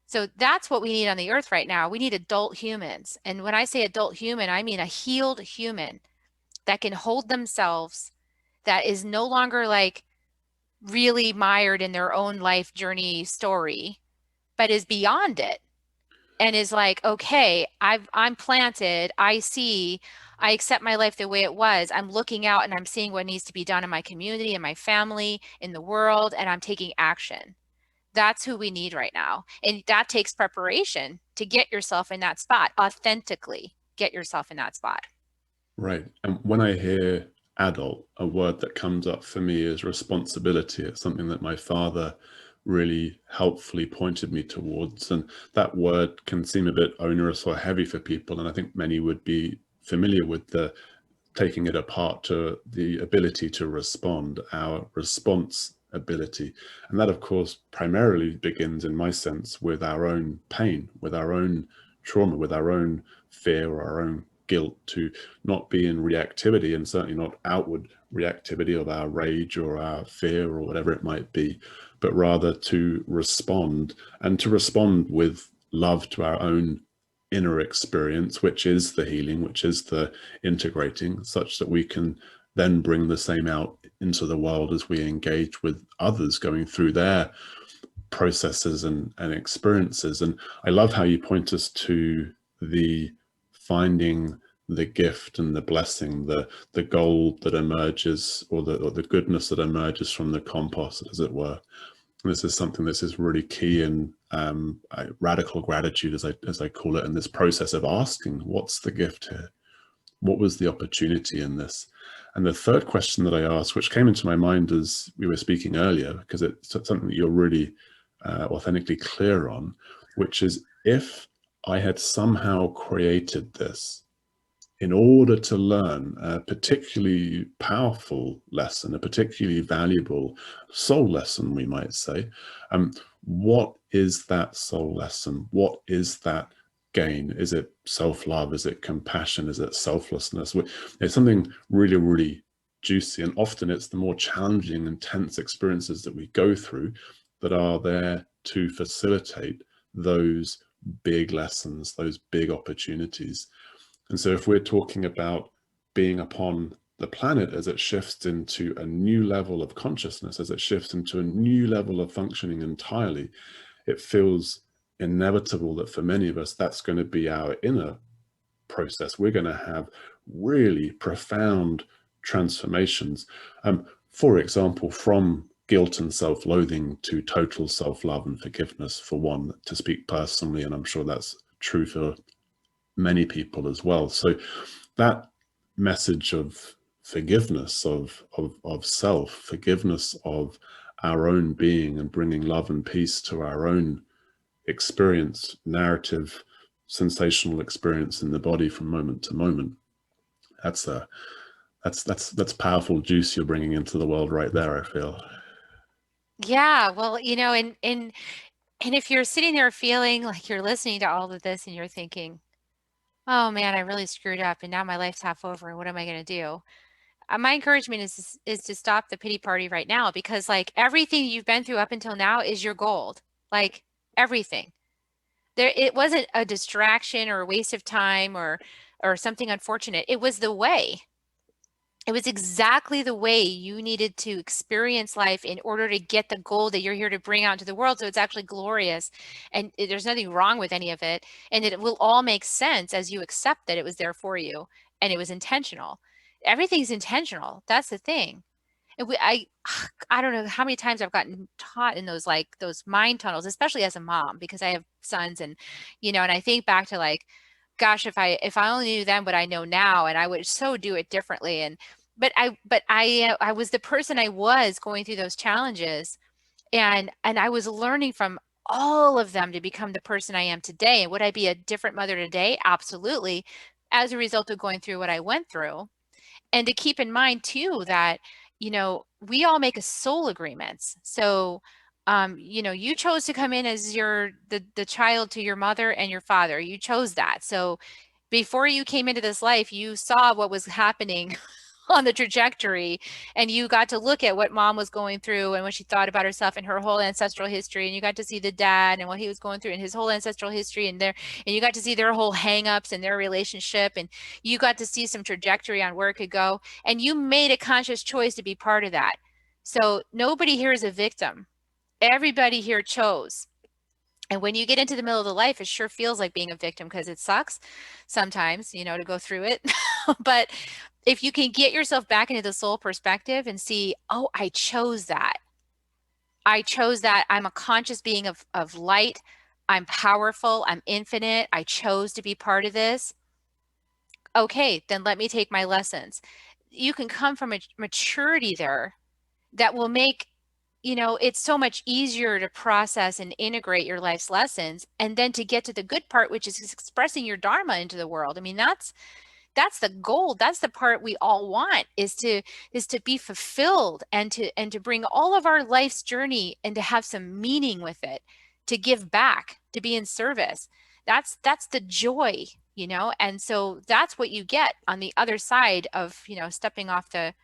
So that's what we need on the earth right now. We need adult humans. And when I say adult human, I mean a healed human that can hold themselves, that is no longer like really mired in their own life journey story, but is beyond it and is like, okay, I'm planted, I see, I accept my life the way it was. I'm looking out and I'm seeing what needs to be done in my community, in my family, in the world, and I'm taking action. That's who we need right now. And that takes preparation to get yourself in that spot, authentically get yourself in that spot. Right. And when I hear adult, a word that comes up for me is responsibility. It's something that my father really helpfully pointed me towards. And that word can seem a bit onerous or heavy for people. And I think many would be familiar with the taking it apart to the ability to respond, our response ability. And that, of course, primarily begins, in my sense, with our own pain, with our own trauma, with our own fear or our own guilt, to not be in reactivity, and certainly not outward reactivity of our rage or our fear or whatever it might be, but rather to respond, and to respond with love to our own inner experience, which is the healing, which is the integrating, such that we can then bring the same out into the world as we engage with others going through their processes and experiences. And I love how you point us to the finding the gift and the blessing, the gold that emerges, or the goodness that emerges from the compost, as it were. And this is something that is really key in radical gratitude, as I call it, in this process of asking, what's the gift here? What was the opportunity in this? And the third question that I asked, which came into my mind as we were speaking earlier, because it's something that you're really authentically clear on, which is, if I had somehow created this in order to learn a particularly powerful lesson, a particularly valuable soul lesson, we might say, what is that soul lesson? What is that gain? Is it self-love? Is it compassion? Is it selflessness? It's something really, really juicy. And often it's the more challenging, intense experiences that we go through that are there to facilitate those big lessons, those big opportunities. And so if we're talking about being upon the planet as it shifts into a new level of consciousness, as it shifts into a new level of functioning entirely, it feels inevitable that for many of us, that's going to be our inner process. We're going to have really profound transformations. For example, from guilt and self-loathing to total self-love and forgiveness, for one, to speak personally, and I'm sure that's true for many people as well. So that message of forgiveness of self, forgiveness of our own being and bringing love and peace to our own experience, narrative, sensational experience in the body from moment to moment. That's powerful juice you're bringing into the world right there, I feel. Yeah, well, and if you're sitting there feeling like you're listening to all of this and you're thinking, oh man, I really screwed up and now my life's half over and what am I going to do? My encouragement is to stop the pity party right now, because like everything you've been through up until now is your gold. Like everything. It wasn't a distraction or a waste of time or something unfortunate. It was the way. It was exactly the way you needed to experience life in order to get the gold that you're here to bring out into the world. So it's actually glorious, and there's nothing wrong with any of it. And it will all make sense as you accept that it was there for you and it was intentional. Everything's intentional. That's the thing. And I don't know how many times I've gotten taught in those mind tunnels, especially as a mom, because I have sons, and and I think back to like, gosh, if I only knew then what I know now, and I would so do it differently. And but I was the person I was going through those challenges, and I was learning from all of them to become the person I am today. And would I be a different mother today? Absolutely, as a result of going through what I went through. And to keep in mind too that we all make a soul agreements. So you chose to come in as the child to your mother and your father. You chose that. So before you came into this life, you saw what was happening on the trajectory, and you got to look at what mom was going through and what she thought about herself and her whole ancestral history, and you got to see the dad and what he was going through and his whole ancestral history, and you got to see their whole hang-ups and their relationship, and you got to see some trajectory on where it could go, and you made a conscious choice to be part of that. So nobody here is a victim. Everybody here chose. And when you get into the middle of the life, it sure feels like being a victim, because it sucks sometimes, to go through it. But if you can get yourself back into the soul perspective and see, oh, I chose that. I chose that. I'm a conscious being of light. I'm powerful. I'm infinite. I chose to be part of this. Okay, then let me take my lessons. You can come from a maturity there that will make it's so much easier to process and integrate your life's lessons, and then to get to the good part, which is expressing your dharma into the world. I mean, that's the goal. That's the part we all want, is to be fulfilled, and to bring all of our life's journey and to have some meaning with it, to give back, to be in service. That's the joy, and so that's what you get on the other side of stepping off the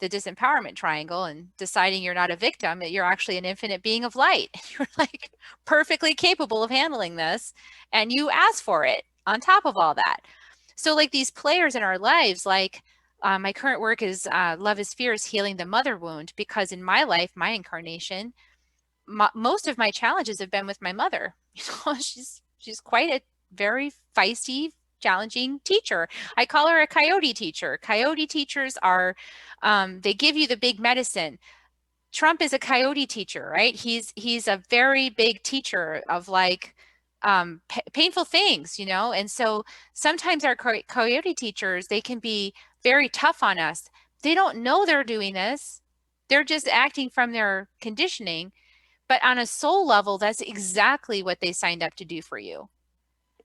disempowerment triangle and deciding you're not a victim, that you're actually an infinite being of light. You're like perfectly capable of handling this, and you ask for it on top of all that. So like these players in our lives, like my current work is Love is Fierce, Healing the Mother Wound, because in my life, my incarnation, most of my challenges have been with my mother. She's quite a very feisty, challenging teacher. I call her a coyote teacher. Coyote teachers are, they give you the big medicine. Trump is a coyote teacher, right? He's a very big teacher of like painful things, and so sometimes our coyote teachers, they can be very tough on us. They don't know they're doing this. They're just acting from their conditioning. But on a soul level, that's exactly what they signed up to do for you.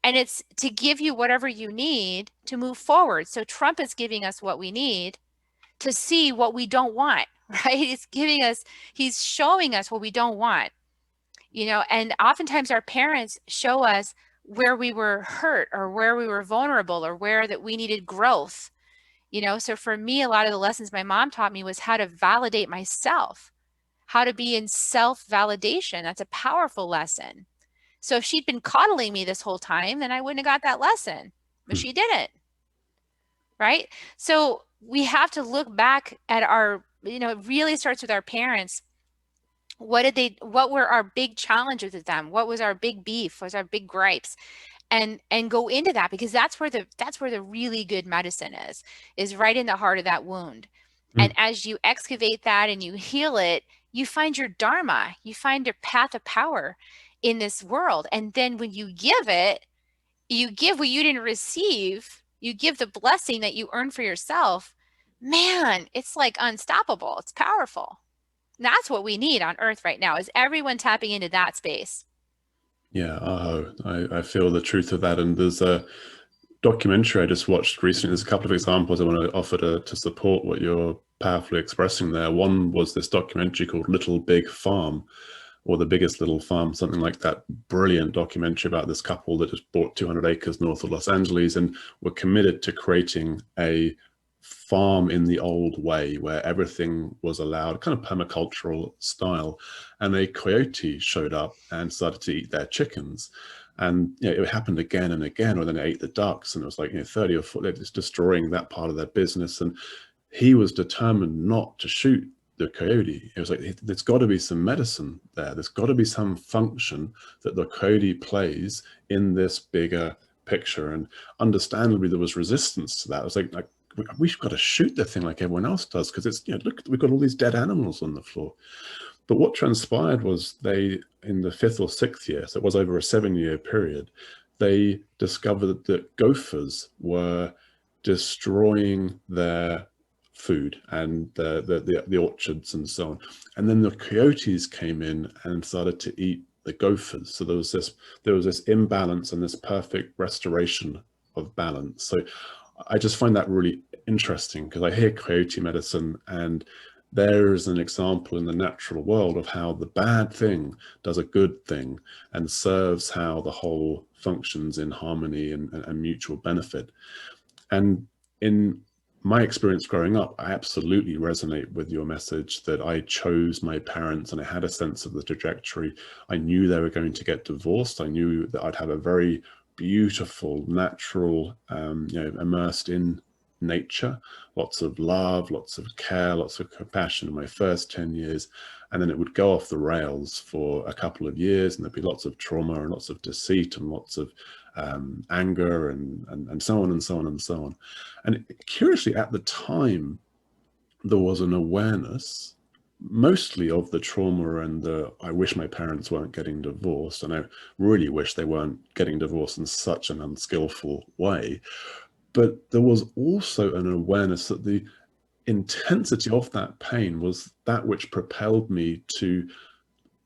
And it's to give you whatever you need to move forward. So Trump is giving us what we need to see what we don't want, right? He's showing us what we don't want, and oftentimes our parents show us where we were hurt or where we were vulnerable or where that we needed growth, So for me, a lot of the lessons my mom taught me was how to validate myself, how to be in self-validation. That's a powerful lesson. So if she'd been coddling me this whole time, then I wouldn't have got that lesson, but she didn't, right? So we have to look back at our, it really starts with our parents. What were our big challenges with them? What was our big beef? What was our big gripes? And go into that, because that's where the really good medicine is right in the heart of that wound. And as you excavate that and you heal it, you find your dharma, you find your path of power in this world. And then when you give it, you give what you didn't receive, you give the blessing that you earned for yourself. Man, it's like unstoppable. It's powerful. That's what we need on Earth right now, is everyone tapping into that space. Yeah, I feel the truth of that. And there's a documentary I just watched recently. There's a couple of examples I want to offer to support what you're powerfully expressing there. One was this documentary called Little Big Farm, or The Biggest Little Farm, something like that. Brilliant documentary about this couple that just bought 200 acres north of Los Angeles and were committed to creating a farm in the old way where everything was allowed, kind of permacultural style. And a coyote showed up and started to eat their chickens. And it happened again and again, or then it ate the ducks, and it was like 30 or 40, just destroying that part of their business. And he was determined not to shoot the coyote. It was like, there's got to be some medicine there. There's got to be some function that the coyote plays in this bigger picture. And understandably, there was resistance to that. It was like we've got to shoot the thing like everyone else does, because it's, look, we've got all these dead animals on the floor. But what transpired was they, in the 5th or 6th year, so it was over a 7-year period, they discovered that gophers were destroying their food and the orchards and so on. And then the coyotes came in and started to eat the gophers. So there was this imbalance and this perfect restoration of balance. So I just find that really interesting, because I hear coyote medicine, and there is an example in the natural world of how the bad thing does a good thing and serves how the whole functions in harmony and mutual benefit. And in my experience growing up, I absolutely resonate with your message that I chose my parents and I had a sense of the trajectory. I knew they were going to get divorced. I knew that I'd have a very beautiful, natural, immersed in nature, lots of love, lots of care, lots of compassion in my first 10 years. And then it would go off the rails for a couple of years, and there'd be lots of trauma and lots of deceit and lots of anger and so on and so on and so on. And curiously, at the time, there was an awareness mostly of the trauma and I wish my parents weren't getting divorced, and I really wish they weren't getting divorced in such an unskillful way. But there was also an awareness that the intensity of that pain was that which propelled me to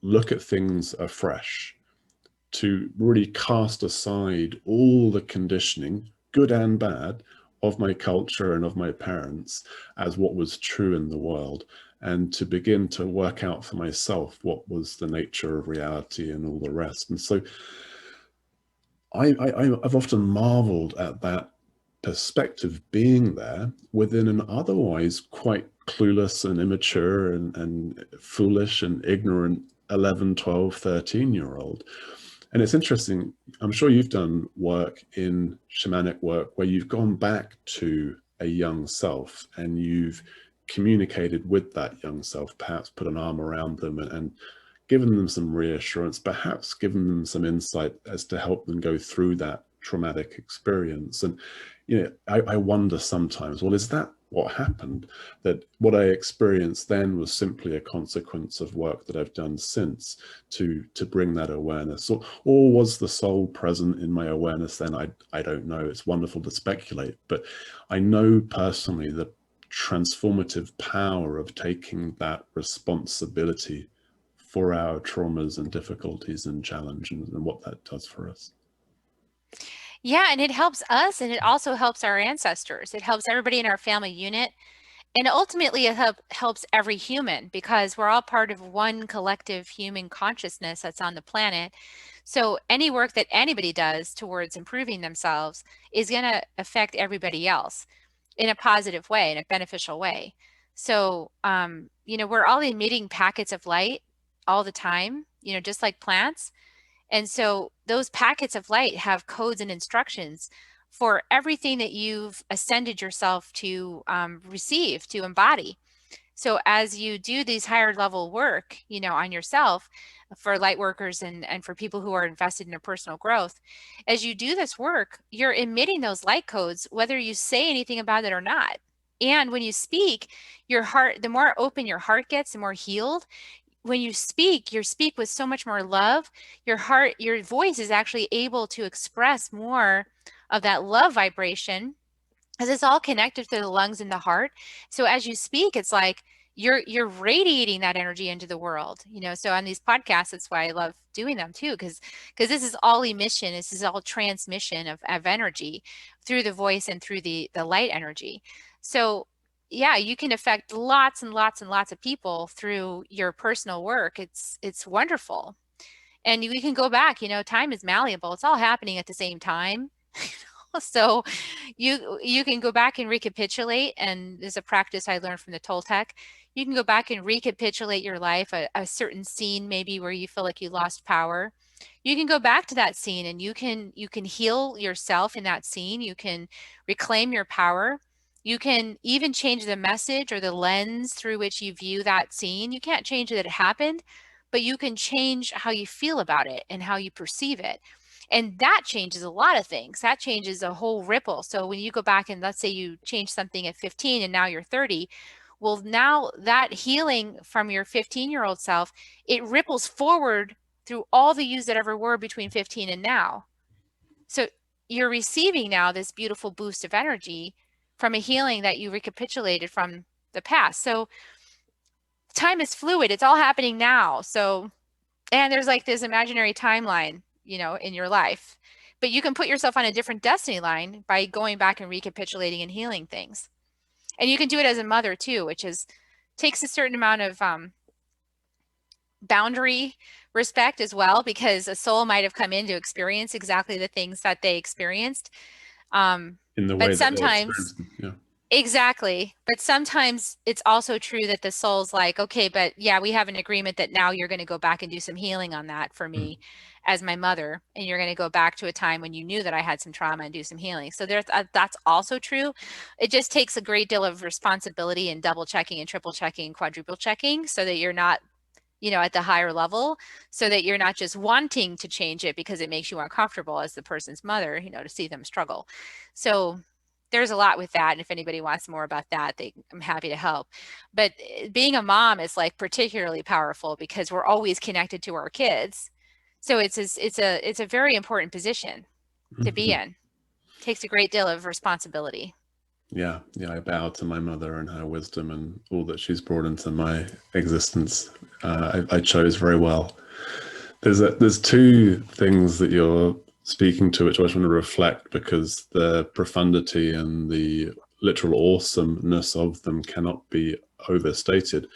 look at things afresh, to really cast aside all the conditioning, good and bad, of my culture and of my parents as what was true in the world, and to begin to work out for myself what was the nature of reality and all the rest. And so I've often marveled at that perspective being there within an otherwise quite clueless and immature and foolish and ignorant 11, 12, 13-year-old. And it's interesting, I'm sure you've done work in shamanic work where you've gone back to a young self and you've communicated with that young self, perhaps put an arm around them and given them some reassurance, perhaps given them some insight as to help them go through that traumatic experience. And I wonder sometimes, well, is that what happened? That what I experienced then was simply a consequence of work that I've done since to bring that awareness, or was the soul present in my awareness then? I don't know. It's wonderful to speculate, but I know personally the transformative power of taking that responsibility for our traumas and difficulties and challenges and what that does for us. Yeah, and it helps us, and it also helps our ancestors. It helps everybody in our family unit. And ultimately, it helps every human, because we're all part of one collective human consciousness that's on the planet. So any work that anybody does towards improving themselves is going to affect everybody else in a positive way, in a beneficial way. So, we're all emitting packets of light all the time, just like plants. And so those packets of light have codes and instructions for everything that you've ascended yourself to receive, to embody. So as you do these higher level work, on yourself, for light workers and for people who are invested in their personal growth, as you do this work, you're emitting those light codes, whether you say anything about it or not. And when you speak, your heart, the more open your heart gets, the more healed. When you speak with so much more love. Your heart, your voice is actually able to express more of that love vibration, as it's all connected to the lungs and the heart. So as you speak, it's like you're radiating that energy into the world, you know. So on these podcasts, that's why I love doing them too, because this is all emission, this is all transmission of energy through the voice and through the light energy. So yeah, you can affect lots and lots and lots of people through your personal work. It's wonderful. And we can go back, you know, time is malleable, it's all happening at the same time. So you can go back and recapitulate, and there's a practice I learned from the Toltec. You can go back and recapitulate your life, a certain scene maybe where you feel like you lost power. You can go back to that scene, and you can heal yourself in that scene. You can reclaim your power. You can even change the message or the lens through which you view that scene. You can't change that it happened, but you can change how you feel about it and how you perceive it. And that changes a lot of things. That changes a whole ripple. So when you go back and let's say you change something at 15 and now you're 30, well, now that healing from your 15-year-old self, it ripples forward through all the yous that ever were between 15 and now. So you're receiving now this beautiful boost of energy from a healing that you recapitulated from the past. So time is fluid. It's all happening now. So, and there's like this imaginary timeline, you know, in your life, but you can put yourself on a different destiny line by going back and recapitulating and healing things. And you can do it as a mother too, which is takes a certain amount of boundary respect as well, because a soul might have come in to experience exactly the things that they experienced. In the way but that they sometimes, experience them. Yeah. exactly. But sometimes it's also true that the soul's like, okay, but yeah, we have an agreement that now you're going to go back and do some healing on that for me as my mother. And you're going to go back to a time when you knew that I had some trauma and do some healing. So there's that's also true. It just takes a great deal of responsibility and double checking and triple checking and quadruple checking so that you're not, you know, at the higher level, so that you're not just wanting to change it because it makes you uncomfortable as the person's mother, you know, to see them struggle. So there's a lot with that. And if anybody wants more about that, I'm happy to help. But being a mom is like particularly powerful because we're always connected to our kids. So it's a very important position to be in. It takes a great deal of responsibility. Yeah, I bow to my mother and her wisdom and all that she's brought into my existence. I chose very well. There's two things that you're speaking to which I just want to reflect, because the profundity and the literal awesomeness of them cannot be overstated.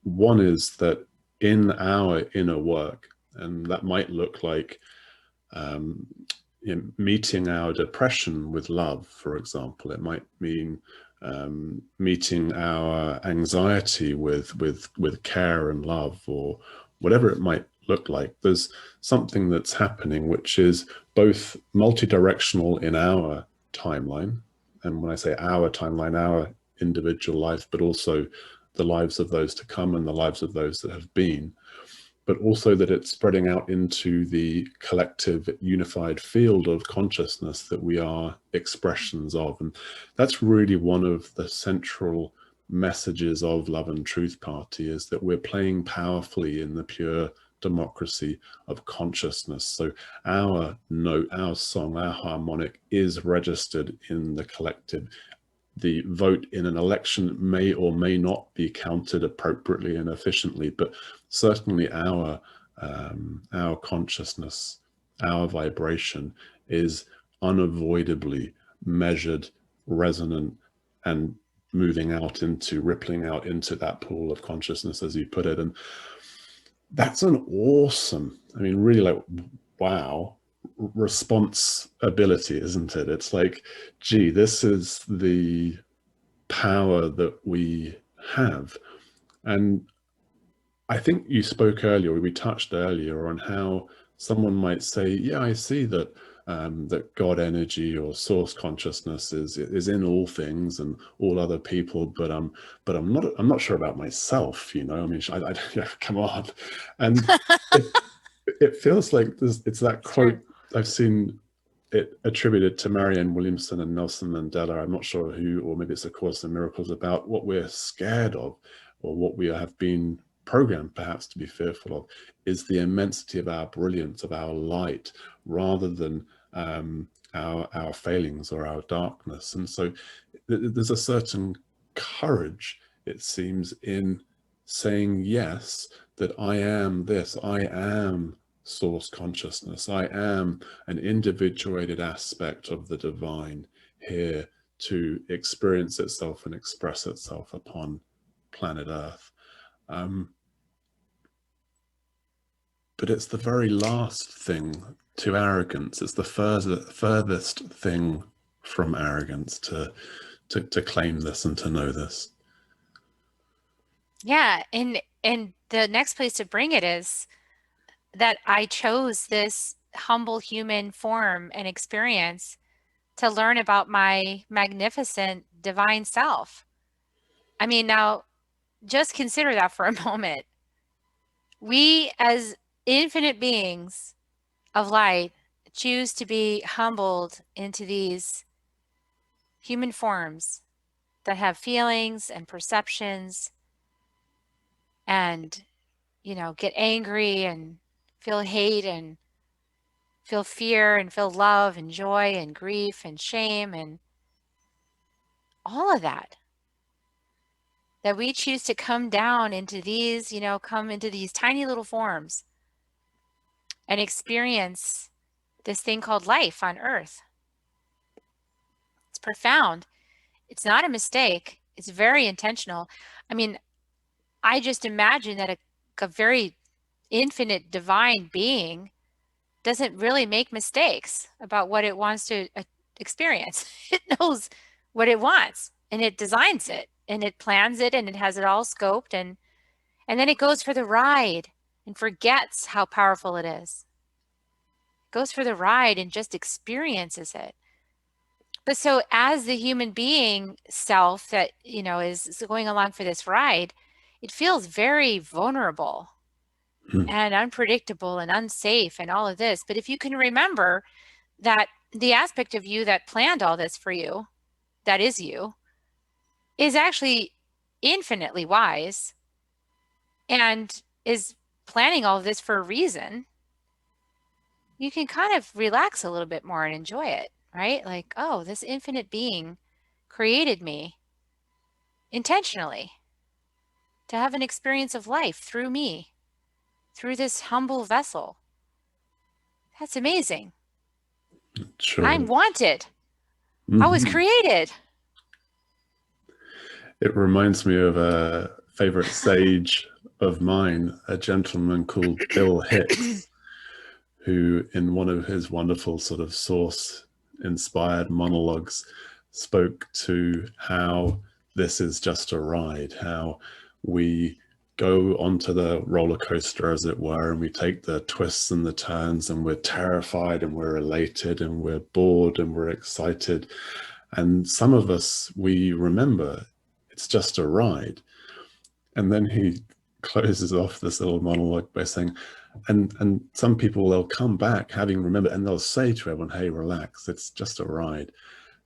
One is that in our inner work, and that might look like meeting our depression with love, for example. It might mean meeting our anxiety with care and love, or whatever it might look like. There's something that's happening which is both multi-directional in our timeline, and when I say our timeline, our individual life, but also the lives of those to come and the lives of those that have been, but also that it's spreading out into the collective unified field of consciousness that we are expressions of. And that's really one of the central messages of Love and Truth Party, is that we're playing powerfully in the pure democracy of consciousness. So our note, our song, our harmonic is registered in the collective. The vote in an election may or may not be counted appropriately and efficiently, but certainly our consciousness, our vibration is unavoidably measured, resonant, and moving out into, rippling out into that pool of consciousness, as you put it. And that's an awesome, I mean, really, like, wow, responsibility, isn't it? It's like, gee, this is the power that we have. And I think you spoke earlier, we touched earlier on how someone might say, yeah, I see that that God energy or source consciousness is in all things and all other people, but I'm not sure about myself, you know. I mean, yeah, come on. And it feels like it's that quote I've seen it attributed to Marianne Williamson and Nelson Mandela. I'm not sure who, or maybe it's A Course in Miracles, about what we're scared of, or what we have been programmed perhaps to be fearful of, is the immensity of our brilliance, of our light, rather than our failings or our darkness. And so there's a certain courage it seems, in saying yes, that I am this, I am source consciousness, I am an individuated aspect of the divine here to experience itself and express itself upon planet Earth. But it's the very last thing to arrogance. It's the furthest thing from arrogance to claim this and to know this. Yeah, and the next place to bring it is that I chose this humble human form and experience to learn about my magnificent divine self. I mean, now just consider that for a moment. We, as infinite beings of light, choose to be humbled into these human forms that have feelings and perceptions and, you know, get angry and feel hate and feel fear and feel love and joy and grief and shame and all of that. That we choose to come down into these, you know, come into these tiny little forms and experience this thing called life on Earth. It's profound. It's not a mistake. It's very intentional. I mean, I just imagine that a very infinite divine being doesn't really make mistakes about what it wants to experience. It knows what it wants and it designs it and it plans it and it has it all scoped and then it goes for the ride and forgets how powerful it is. It goes for the ride and just experiences it. But so as the human being self that, you know, is going along for this ride, it feels very vulnerable and unpredictable and unsafe and all of this. But if you can remember that the aspect of you that planned all this for you, that is you, is actually infinitely wise and is planning all of this for a reason, you can kind of relax a little bit more and enjoy it, right? Like, oh, this infinite being created me intentionally to have an experience of life through me, through this humble vessel. That's amazing. Sure. I'm wanted. I was created. It reminds me of a favorite sage of mine, a gentleman called Bill Hicks, who in one of his wonderful sort of source-inspired monologues spoke to how this is just a ride, how we go onto the roller coaster, as it were, and we take the twists and the turns, and we're terrified and we're elated and we're bored and we're excited. And some of us, we remember it's just a ride. And then he closes off this little monologue by saying, and some people, they'll come back having remembered, and they'll say to everyone, hey, relax, it's just a ride.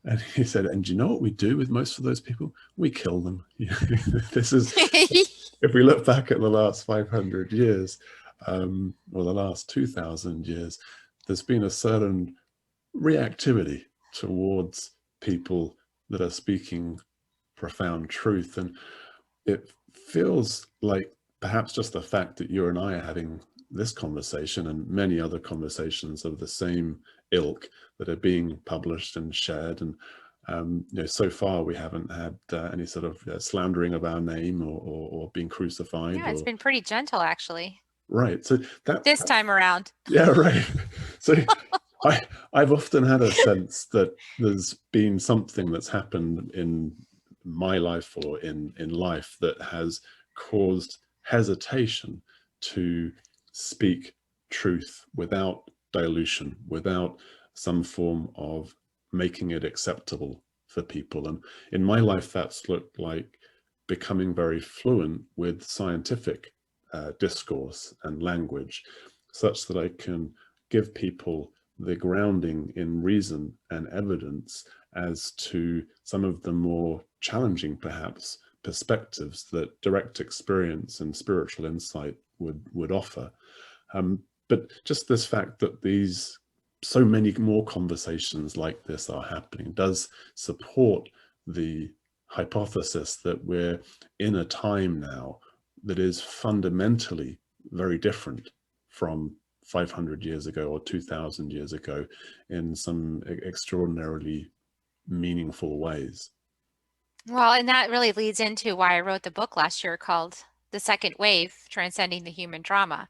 And he said, and do you know what we do with most of those people? We kill them. This is, if we look back at the last 500 years, or the last 2000 years, there's been a certain reactivity towards people that are speaking profound truth. And it feels like perhaps just the fact that you and I are having this conversation and many other conversations of the same ilk that are being published and shared, and you know, so far we haven't had any sort of slandering of our name or being crucified. Yeah, it's been pretty gentle, actually. Right. So this time around. Yeah, right. So I've often had a sense that there's been something that's happened in my life or in life that has caused hesitation to speak truth without dilution, without some form of making it acceptable for people. And in my life, that's looked like becoming very fluent with scientific discourse and language, such that I can give people the grounding in reason and evidence as to some of the more challenging, perhaps, perspectives that direct experience and spiritual insight would offer. But just this fact that these so many more conversations like this are happening does support the hypothesis that we're in a time now that is fundamentally very different from 500 years ago or 2000 years ago in some extraordinarily meaningful ways. Well, and that really leads into why I wrote the book last year called The Second Wave, Transcending the Human Drama,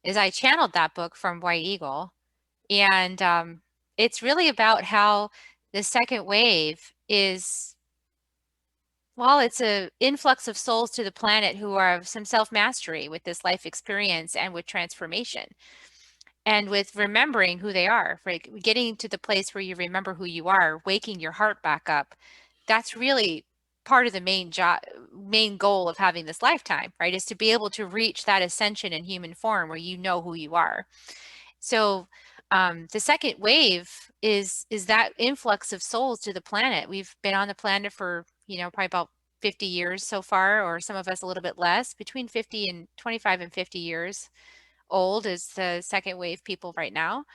is I channeled that book from White Eagle. And it's really about how the second wave is, well, it's an influx of souls to the planet who are some self-mastery with this life experience and with transformation and with remembering who they are, right? Getting to the place where you remember who you are, waking your heart back up. That's really part of the main goal of having this lifetime, right? Is to be able to reach that ascension in human form where you know who you are. So the second wave is that influx of souls to the planet. We've been on the planet for, probably about 50 years so far, or some of us a little bit less, between 50 and 25 and 50 years old is the second wave people right now.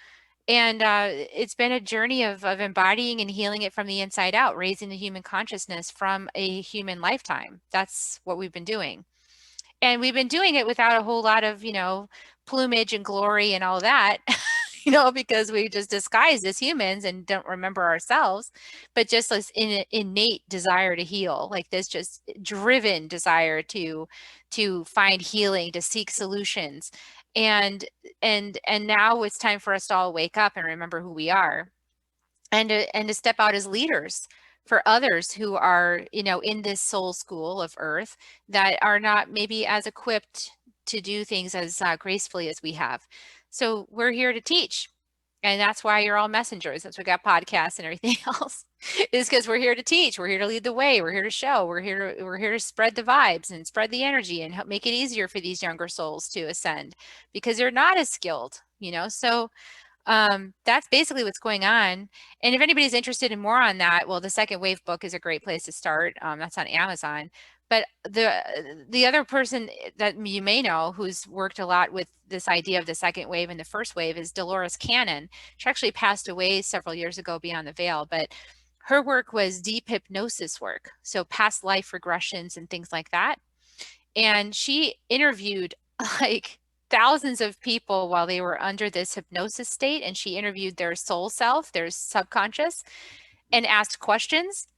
And it's been a journey of embodying and healing it from the inside out, raising the human consciousness from a human lifetime. That's what we've been doing. And we've been doing it without a whole lot of, plumage and glory and all that, because we just disguise as humans and don't remember ourselves, but just this innate desire to heal, like this just driven desire to find healing, to seek solutions. And now it's time for us to all wake up and remember who we are, and to step out as leaders for others who are, in this soul school of earth that are not maybe as equipped to do things as gracefully as we have. So we're here to teach. And that's why you're all messengers. That's why we got podcasts and everything else, is because we're here to teach. We're here to lead the way. We're here to show. We're here to spread the vibes and spread the energy and help make it easier for these younger souls to ascend, because they're not as skilled, So that's basically what's going on. And if anybody's interested in more on that, well, the Second Wave book is a great place to start. That's on Amazon. But the other person that you may know who's worked a lot with this idea of the second wave and the first wave is Dolores Cannon. She actually passed away several years ago beyond the veil, but her work was deep hypnosis work, so past life regressions and things like that. And she interviewed like thousands of people while they were under this hypnosis state, and she interviewed their soul self, their subconscious, and asked questions.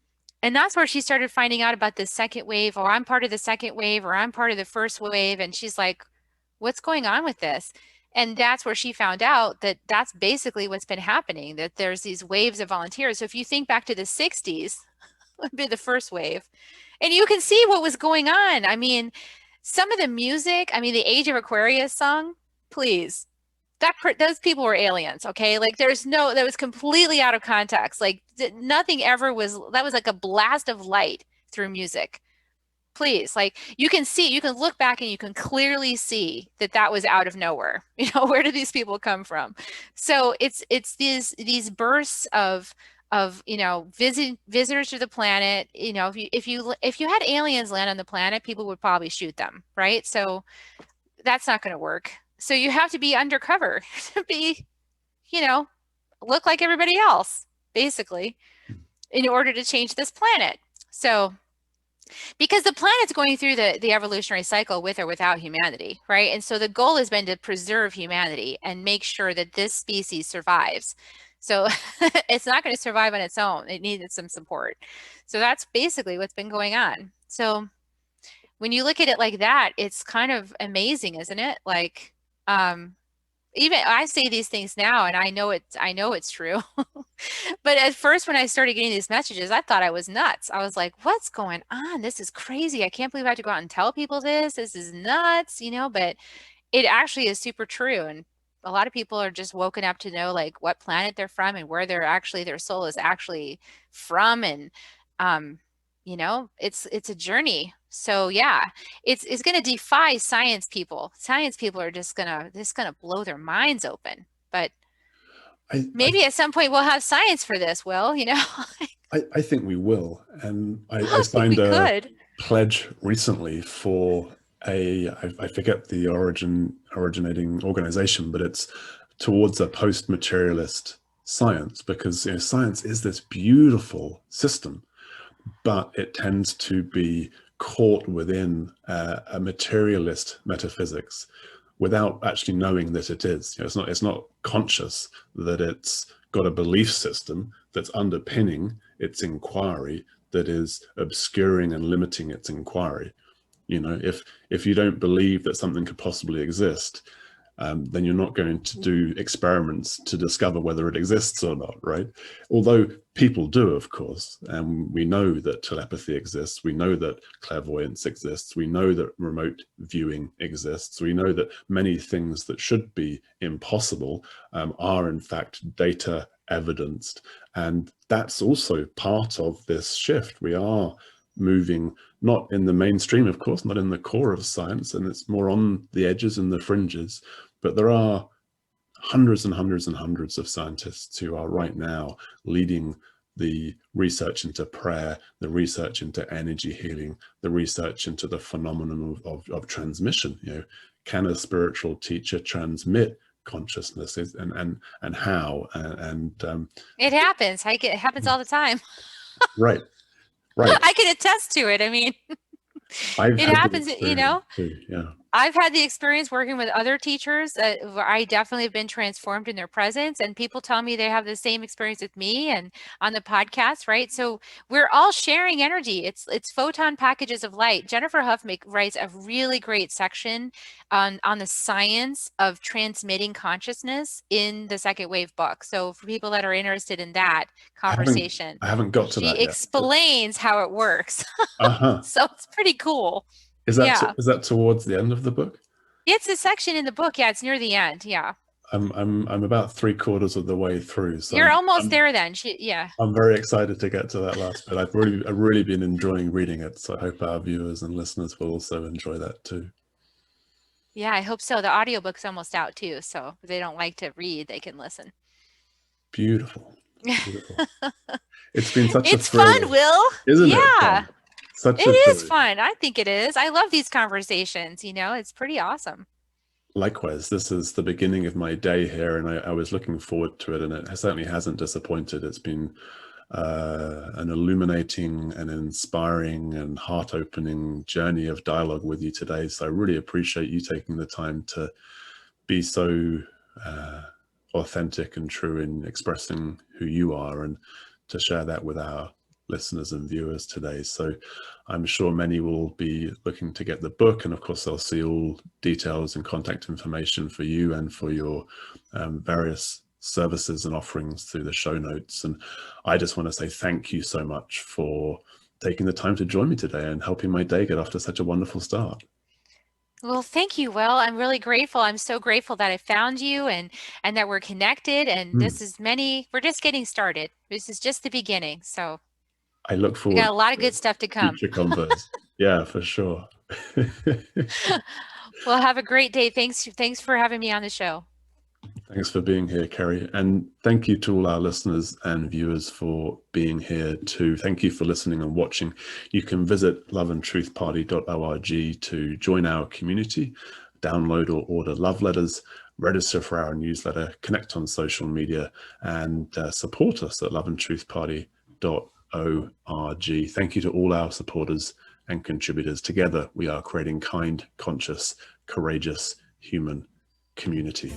And that's where she started finding out about the second wave, or I'm part of the second wave, or I'm part of the first wave. And she's like, what's going on with this? And that's where she found out that that's basically what's been happening, that there's these waves of volunteers. So if you think back to the 60s, would be the first wave, and you can see what was going on. I mean, some of the music, the Age of Aquarius song, please. Those people were aliens, okay? Like that was completely out of context. Like nothing ever was, that was like a blast of light through music. Please, like you can look back and you can clearly see that was out of nowhere. Where did these people come from? So it's these bursts of visitors to the planet. If you had aliens land on the planet, people would probably shoot them, right? So that's not going to work. So you have to be undercover to be, look like everybody else, basically, in order to change this planet. So, because the planet's going through the evolutionary cycle with or without humanity, right? And so the goal has been to preserve humanity and make sure that this species survives. So it's not going to survive on its own. It needed some support. So that's basically what's been going on. So when you look at it like that, it's kind of amazing, isn't it? Like, even I say these things now and I know it's true. But at first, when I started getting these messages, I thought I was nuts. I was like, what's going on? This is crazy. I can't believe I have to go out and tell people this. This is nuts, but it actually is super true. And a lot of people are just woken up to know like what planet they're from and where their soul is actually from. And, it's a journey. So yeah, it's going to defy science people. Science people are just going to blow their minds open. But maybe at some point we'll have science for this, Will, I think we will. And I signed a pledge recently for I forget the originating organization, but it's towards a post-materialist science, because science is this beautiful system, but it tends to be caught within a materialist metaphysics without actually knowing that it is. It's not conscious that it's got a belief system that's underpinning its inquiry, that is obscuring and limiting its inquiry. If you don't believe that something could possibly exist, then you're not going to do experiments to discover whether it exists or not, right? Although people do, of course, and we know that telepathy exists, we know that clairvoyance exists, we know that remote viewing exists, we know that many things that should be impossible are in fact data evidenced, and that's also part of this shift. We are moving not in the mainstream, of course, not in the core of science, and it's more on the edges and the fringes, but there are hundreds and hundreds and hundreds of scientists who are right now leading the research into prayer, the research into energy healing, the research into the phenomenon of transmission. Can a spiritual teacher transmit consciousness, and how? It happens. It happens all the time. Right. I can attest to it. I mean, it happens, too, yeah. I've had the experience working with other teachers where I definitely have been transformed in their presence, and people tell me they have the same experience with me and on the podcast, right? So we're all sharing energy. It's photon packages of light. Jennifer Huff writes a really great section on the science of transmitting consciousness in the Second Wave book. So for people that are interested in that conversation, I haven't got to that yet. She explains how it works. So it's pretty cool. Is that towards the end of the book? It's a section in the book. Yeah, it's near the end. Yeah. I'm about 3/4 of the way through. So you're almost there then. I'm very excited to get to that last bit. I've really been enjoying reading it. So I hope our viewers and listeners will also enjoy that too. Yeah, I hope so. The audiobook's almost out too. So if they don't like to read, they can listen. Beautiful. It's been such a thrill. It's fun, Will. Isn't it? Yeah. It is fun. I think it is. I love these conversations. It's pretty awesome. Likewise, this is the beginning of my day here, and I was looking forward to it, and it certainly hasn't disappointed. It's been an illuminating and inspiring and heart-opening journey of dialogue with you today. So I really appreciate you taking the time to be so authentic and true in expressing who you are, and to share that with our listeners and viewers today. So I'm sure many will be looking to get the book, and of course they'll see all details and contact information for you and for your various services and offerings through the show notes. And I just want to say thank you so much for taking the time to join me today and helping my day get off to such a wonderful start. Well, thank you, Will. I'm really grateful. I'm so grateful that I found you and that we're connected, and we're just getting started. This is just the beginning. So I look forward. We got a lot of good stuff to come. Future convos. Yeah, for sure. Well, have a great day. Thanks for having me on the show. Thanks for being here, Kerri. And thank you to all our listeners and viewers for being here too. Thank you for listening and watching. You can visit loveandtruthparty.org to join our community, download or order love letters, register for our newsletter, connect on social media, and support us at loveandtruthparty.org. Thank you to all our supporters and contributors. Together, we are creating kind, conscious, courageous human community.